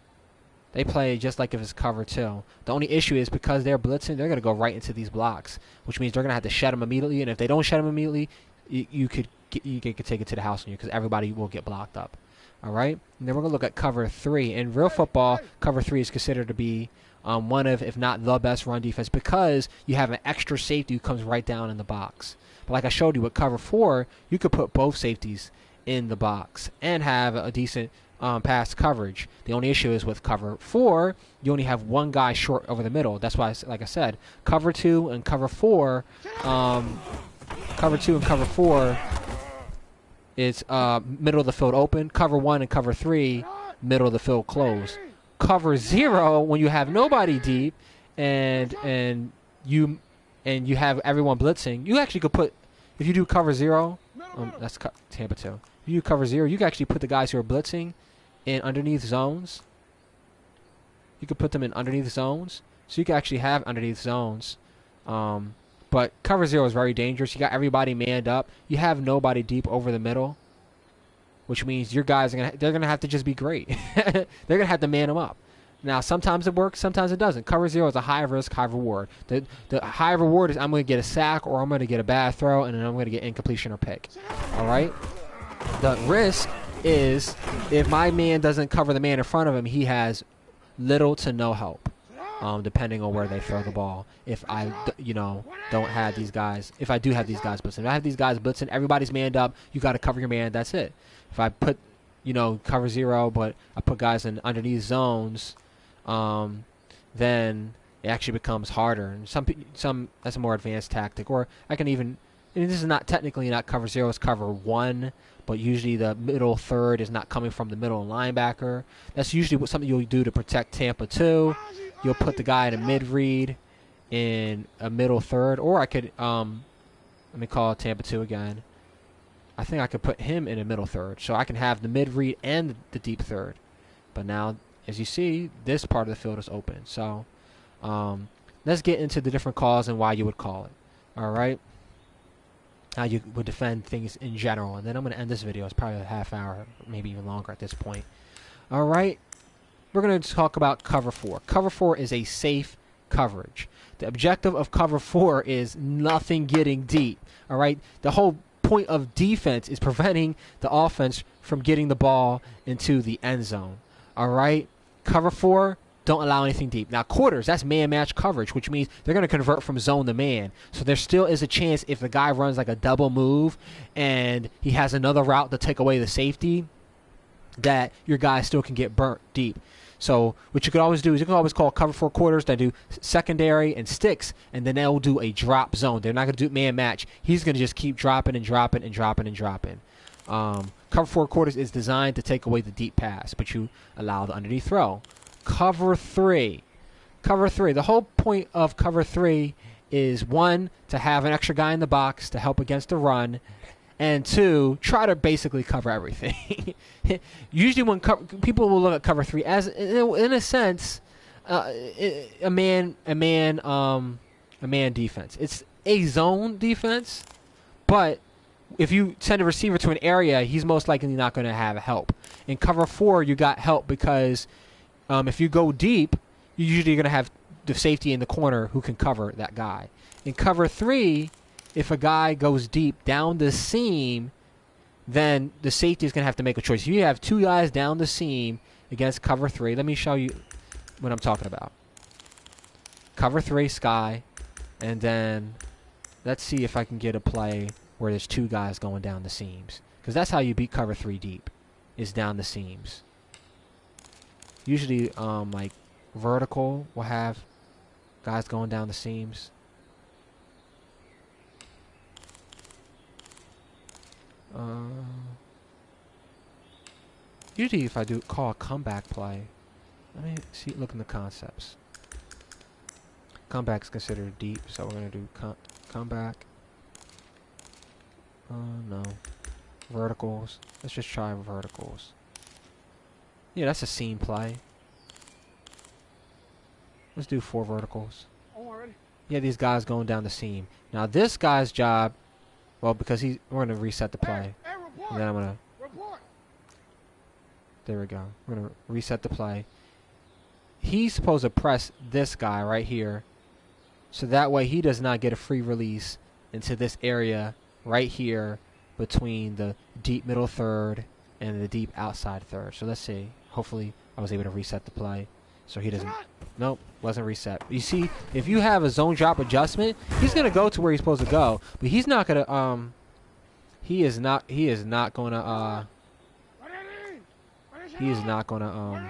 They play just like if it's cover 2. The only issue is because they're blitzing, they're gonna go right into these blocks, which means they're gonna have to shed them immediately. And if they don't shed them immediately, you could take it to the house on you because everybody will get blocked up. All right, and then we're gonna look at cover 3. In real football, cover 3 is considered to be one of, if not the best run defense, because you have an extra safety who comes right down in the box. But like I showed you with cover 4, you could put both safeties in the box and have a decent pass coverage. The only issue is with cover 4, you only have one guy short over the middle. That's why, like I said, cover 2 and cover 4, cover 2 and cover 4 is middle of the field open. Cover 1 and cover 3, middle of the field closed. Cover 0, when you have nobody deep and you have everyone blitzing, you actually could put, if you do cover 0, that's Tampa 2. If you do cover 0, you can actually put the guys who are blitzing in underneath zones. You could put them in underneath zones, so you can actually have underneath zones. But cover 0 is very dangerous. You got everybody manned up. You have nobody deep over the middle, which means your guys are they're gonna have to just be great. They're gonna have to man them up. Now, sometimes it works, sometimes it doesn't. Cover 0 is a high risk, high reward. The high reward is I'm gonna get a sack, or I'm gonna get a bad throw, and then I'm gonna get incompletion or pick. All right. The risk is if my man doesn't cover the man in front of him, he has little to no help. Depending on where they throw the ball. If I, don't have these guys, if I do have these guys blitzing, if I have these guys blitzing, everybody's manned up. You got to cover your man. That's it. If I put, cover 0, but I put guys in underneath zones, then it actually becomes harder. And some that's a more advanced tactic. Or I can even, and this is not technically not cover 0, it's cover 1. But usually the middle third is not coming from the middle linebacker. That's usually something you'll do to protect Tampa 2. You'll put the guy in a mid-read in a middle third. Or I could, let me call Tampa 2 again. I think I could put him in a middle third. So I can have the mid-read and the deep third. But now, as you see, this part of the field is open. So let's get into the different calls and why you would call it. All right? How you would defend things in general. And then I'm going to end this video. It's probably a half hour, maybe even longer at this point. All right. We're going to talk about cover 4. Cover 4 is a safe coverage. The objective of cover 4 is nothing getting deep. All right. The whole point of defense is preventing the offense from getting the ball into the end zone. All right. Cover 4. Don't allow anything deep. Now, quarters, that's man-match coverage, which means they're going to convert from zone to man. So there still is a chance if the guy runs like a double move and he has another route to take away the safety, that your guy still can get burnt deep. So what you could always do is you can always call cover 4 quarters that do secondary and sticks, and then they'll do a drop zone. They're not going to do man-match. He's going to just keep dropping and dropping and dropping and dropping. Cover 4 quarters is designed to take away the deep pass, but you allow the underneath throw. Cover 3. Cover 3. The whole point of cover 3 is, 1, to have an extra guy in the box to help against the run, and 2, try to basically cover everything. Usually when people will look at cover 3 as, in a sense, a man defense. It's a zone defense, but if you send a receiver to an area, he's most likely not going to have help. In cover 4, you got help because if you go deep, you're usually going to have the safety in the corner who can cover that guy. In cover 3, if a guy goes deep down the seam, then the safety is going to have to make a choice. If you have 2 guys down the seam against cover 3, let me show you what I'm talking about. Cover 3, sky, and then let's see if I can get a play where there's 2 guys going down the seams. Because that's how you beat cover 3 deep, is down the seams. Usually, like, vertical will have guys going down the seams. Usually, if I do call a comeback play, let me see. Look in the concepts. Comeback is considered deep, so we're gonna do comeback. No, verticals. Let's just try verticals. Yeah, that's a seam play. Let's do 4 verticals. Yeah, these guys going down the seam. Now this guy's job Well, because we're going to reset the play. And then I'm going to... There we go. We're going to reset the play. He's supposed to press this guy right here. So that way he does not get a free release into this area right here between the deep middle third and the deep outside third. So let's see. Hopefully I was able to reset the play. So he doesn't... Nope, wasn't reset. You see, if you have a zone drop adjustment, he's going to go to where he's supposed to go. But he's not going to... He is not going to... He is not going to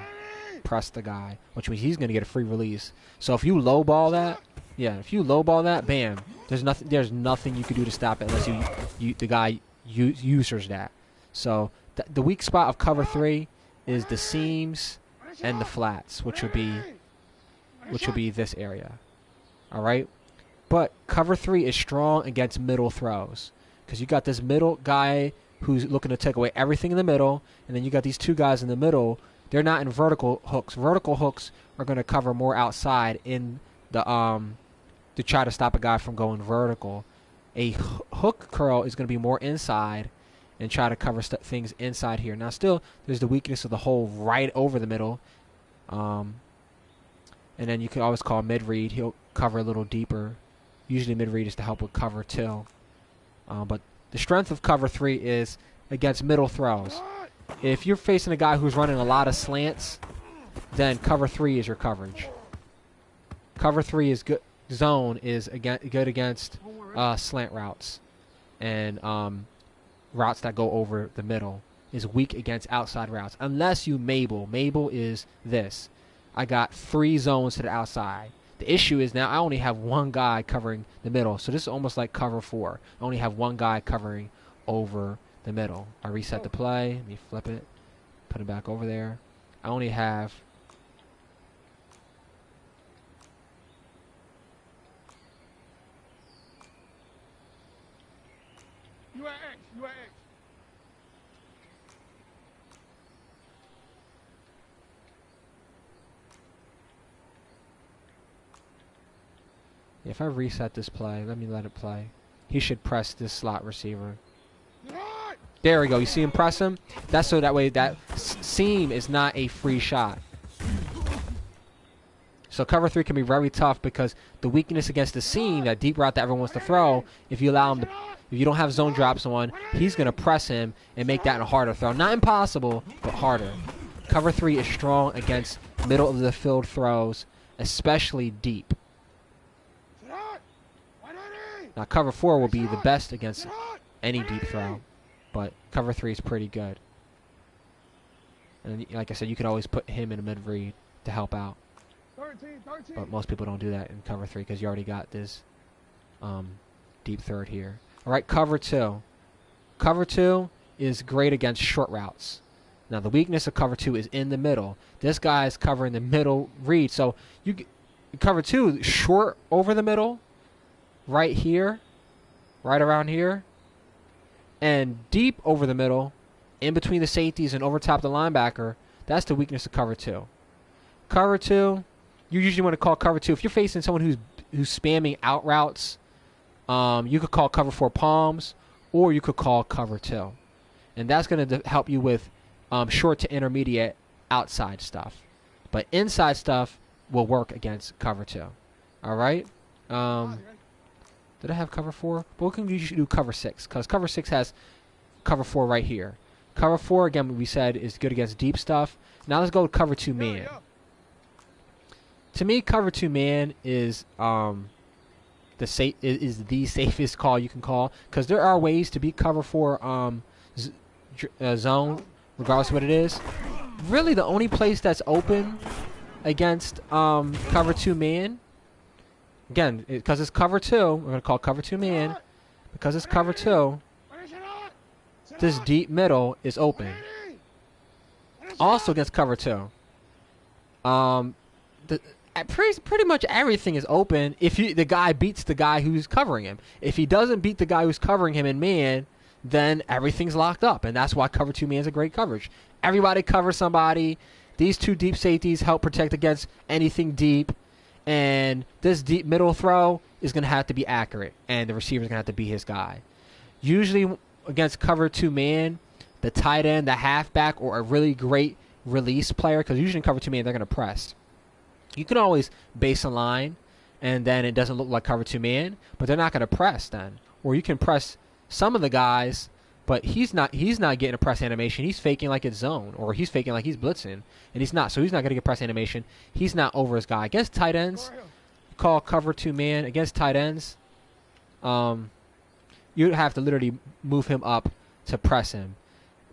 press the guy, which means he's going to get a free release. So if you lowball that... Yeah, if you lowball that, bam. There's nothing you can do to stop it unless the guy users that. So the weak spot of cover 3 is the seams and the flats, which would be this area. All right, but cover 3 is strong against middle throws because you got this middle guy who's looking to take away everything in the middle, and then you got these two guys in the middle. They're not in vertical hooks. Vertical hooks are going to cover more outside in the to try to stop a guy from going vertical. A hook curl is going to be more inside and try to cover things inside here. Now, still, there's the weakness of the hole right over the middle. And then you can always call mid-read. He'll cover a little deeper. Usually mid-read is to help with cover 2. But the strength of cover 3 is against middle throws. If you're facing a guy who's running a lot of slants, then cover 3 is your coverage. Cover 3 is good. Zone is good against slant routes and routes that go over the middle. Is weak against outside routes unless you Mabel. Mabel is this. I got 3 zones to the outside. The issue is now I only have one guy covering the middle, so this is almost like cover 4. I only have one guy covering over the middle. I reset the play. Let me flip it, put it back over there. I only have... You are X. You are X. If I reset this play, let it play. He should press this slot receiver. There we go. You see him press him? That's so that way that seam is not a free shot. So cover 3 can be very tough because the weakness against the seam, that deep route that everyone wants to throw, if you allow him to... If you don't have zone drops on, he's going to press him and make that a harder throw. Not impossible, but harder. Cover 3 is strong against middle of the field throws, especially deep. Now, cover 4 will be the best against any deep throw, but cover 3 is pretty good. And like I said, you could always put him in a mid-read to help out. But most people don't do that in cover 3 because you already got this deep third here. All right, cover 2. Cover 2 is great against short routes. Now, the weakness of cover 2 is in the middle. This guy is covering the middle read. So, cover 2, short over the middle, right here, right around here, and deep over the middle, in between the safeties and over top the linebacker. That's the weakness of cover 2. Cover 2, you usually want to call cover 2. If you're facing someone who's spamming out routes, you could call cover 4 palms, or you could call cover 2. And that's going to help you with short to intermediate outside stuff. But inside stuff will work against cover 2. All right? Did I have cover 4? But we can usually do cover 6, because cover 6 has cover 4 right here. Cover 4, again, we said, is good against deep stuff. Now let's go with cover 2 man. To me, cover 2 man is... the safest call you can call, because there are ways to beat cover 4 zone, regardless of what it is. Really, the only place that's open against cover 2 man, again, because it's cover 2, we're going to call cover 2 man, because it's cover 2, this deep middle is open. Also against cover 2. Pretty much everything is open if the guy beats the guy who's covering him. If he doesn't beat the guy who's covering him in man, then everything's locked up, and that's why cover 2 man is a great coverage. Everybody covers somebody. These 2 deep safeties help protect against anything deep, and this deep middle throw is going to have to be accurate, and the receiver's going to have to be his guy. Usually against cover 2 man, the tight end, the halfback, or a really great release player, because usually in cover 2 man they're going to press. You can always base a line, and then it doesn't look like cover 2 man, but they're not going to press then. Or you can press some of the guys, but he's not getting a press animation. He's faking like it's zone, or he's faking like he's blitzing, and he's not. So he's not going to get press animation. He's not over his guy. Against tight ends, you call cover 2 man. Against tight ends, you'd have to literally move him up to press him.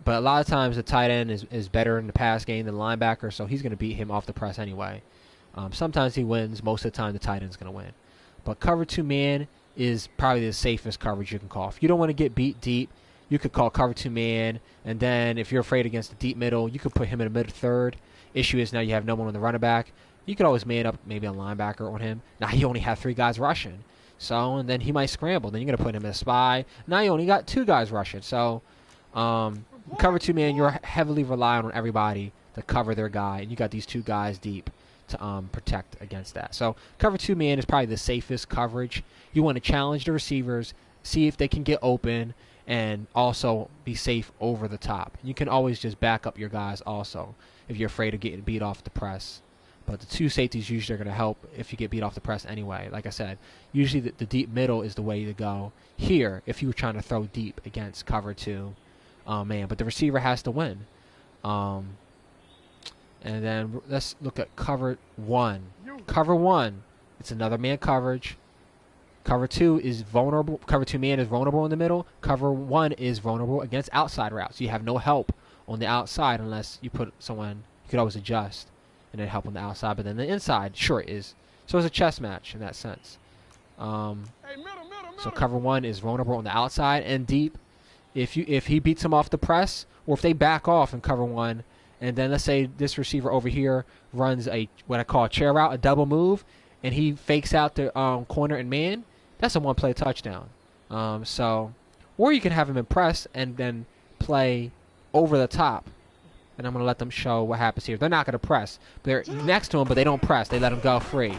But a lot of times the tight end is better in the pass game than the linebacker, so he's going to beat him off the press anyway. Sometimes he wins. Most of the time the tight end's going to win. But cover 2 man is probably the safest coverage you can call. If you don't want to get beat deep, you could call cover 2 man, and then if you're afraid against the deep middle, you could put him in the mid third. Issue is now you have no one on the running back. You could always man up maybe a linebacker on him. Now you only have 3 guys rushing. So, and then he might scramble. Then you're going to put him in a spy. Now you only got 2 guys rushing. So, cover 2 man, you're heavily relying on everybody to cover their guy, and you got these 2 guys deep to protect against that. So, cover 2 man is probably the safest coverage. You want to challenge the receivers, see if they can get open, and also be safe over the top. You can always just back up your guys also if you're afraid of getting beat off the press. But the 2 safeties usually are going to help if you get beat off the press anyway. Like I said, usually the deep middle is the way to go here if you were trying to throw deep against cover 2 man. But the receiver has to win. And then let's look at cover 1. Cover 1, it's another man coverage. Cover 2 is vulnerable. Cover 2 man is vulnerable in the middle. Cover 1 is vulnerable against outside routes. You have no help on the outside unless you put someone. You could always adjust and then help on the outside, but then the inside sure is. So it's a chess match in that sense. So cover 1 is vulnerable on the outside and deep. If he beats him off the press, or if they back off in cover 1, and then let's say this receiver over here runs what I call a chair route, a double move, and he fakes out the corner and man, that's a 1-play touchdown. Or you can have him in press and then play over the top. And I'm going to let them show what happens here. They're not going to press. They're next to him, but they don't press. They let him go free.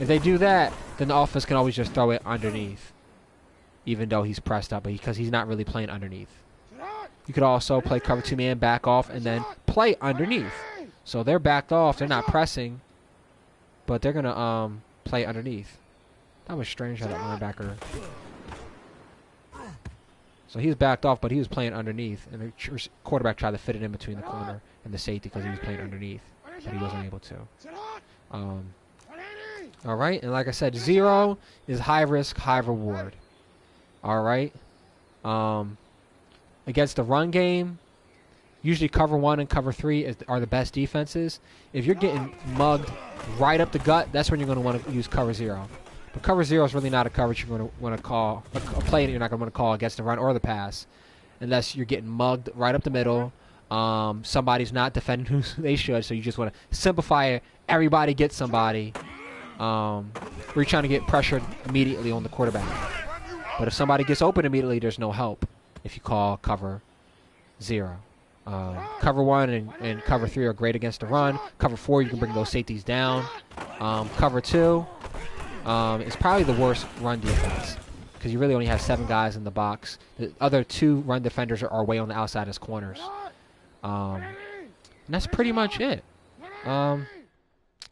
If they do that, then the offense can always just throw it underneath, even though he's pressed up, because he's not really playing underneath. You could also play cover 2 man, back off, and then play underneath. So they're backed off. They're not pressing, but they're going to play underneath. That was strange how that linebacker. So he was backed off, but he was playing underneath, and the quarterback tried to fit it in between the corner and the safety because he was playing underneath, but he wasn't able to. All right, and like I said, 0 is high risk, high reward. All right. Against the run game, usually cover 1 and cover 3 are the best defenses. If you're getting mugged right up the gut, that's when you're going to want to use cover 0. But cover 0 is really not a coverage you're going to want to call, a play that you're not going to want to call against the run or the pass, unless you're getting mugged right up the middle. Somebody's not defending who they should, so you just want to simplify it. Everybody gets somebody. Or you're trying to get pressured immediately on the quarterback. But if somebody gets open immediately, there's no help if you call cover 0. Cover 1 and cover 3 are great against the run. Cover 4, you can bring those safeties down. Cover 2 is probably the worst run defense because you really only have 7 guys in the box. The other 2 run defenders are way on the outside as corners. And that's pretty much it. A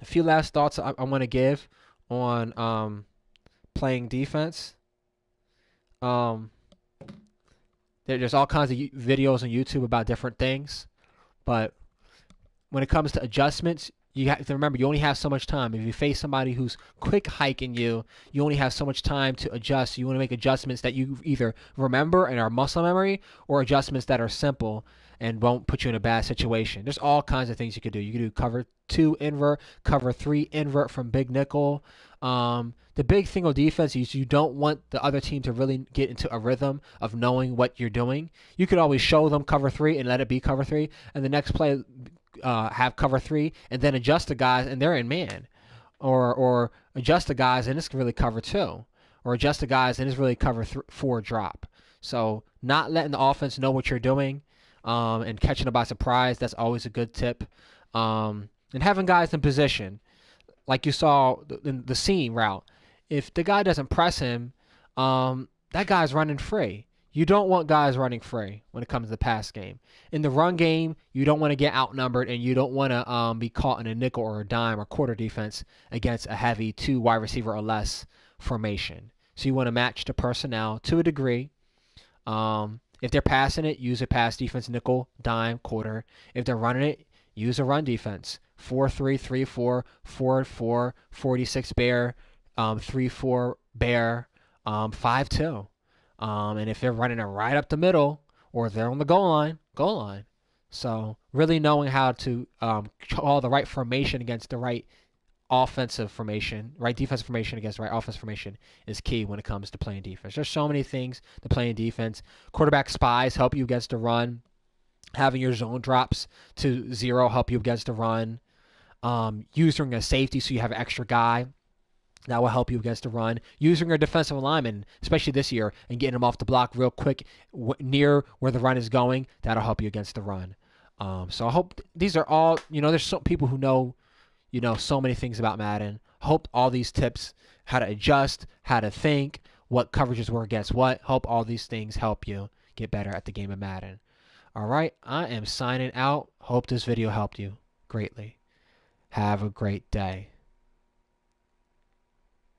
few last thoughts I want to give on playing defense. There's all kinds of videos on YouTube about different things, but when it comes to adjustments, you have to remember you only have so much time. If you face somebody who's quick hiking you, you only have so much time to adjust. You want to make adjustments that you either remember and are muscle memory, or adjustments that are simple and won't put you in a bad situation. There's all kinds of things you could do. You could do cover 2 invert, cover 3 invert from big nickel. The big thing on defense is you don't want the other team to really get into a rhythm of knowing what you're doing. You could always show them cover 3 and let it be cover 3, and the next play have cover 3 and then adjust the guys and they're in man, or adjust the guys and it's really cover 2, or adjust the guys and it's really cover 4 drop. So not letting the offense know what you're doing and catching them by surprise, that's always a good tip. And having guys in position, like you saw in the seam route. If the guy doesn't press him, that guy's running free. You don't want guys running free when it comes to the pass game. In the run game, you don't want to get outnumbered, and you don't want to be caught in a nickel or a dime or quarter defense against a heavy 2 wide receiver or less formation. So you want to match the personnel to a degree. If they're passing it, use a pass defense, nickel, dime, quarter. If they're running it, use a run defense. 4-3, 3-4, 4-4, 46 bear, 3-4 bear, 5-2. And if they're running it right up the middle, or if they're on the goal line, goal line. So really knowing how to call the right formation against the right offensive formation, right defensive formation against the right offensive formation is key when it comes to playing defense. There's so many things to playing defense. Quarterback spies help you against the run. Having your zone drops to 0 help you against the run. Using a safety so you have an extra guy. That will help you against the run. Using your defensive lineman, especially this year, and getting them off the block real quick near where the run is going, that'll help you against the run. So I hope these are all, there's some people who know, so many things about Madden. Hope all these tips, how to adjust, how to think, what coverages were against what, hope all these things help you get better at the game of Madden. All right, I am signing out. Hope this video helped you greatly. Have a great day.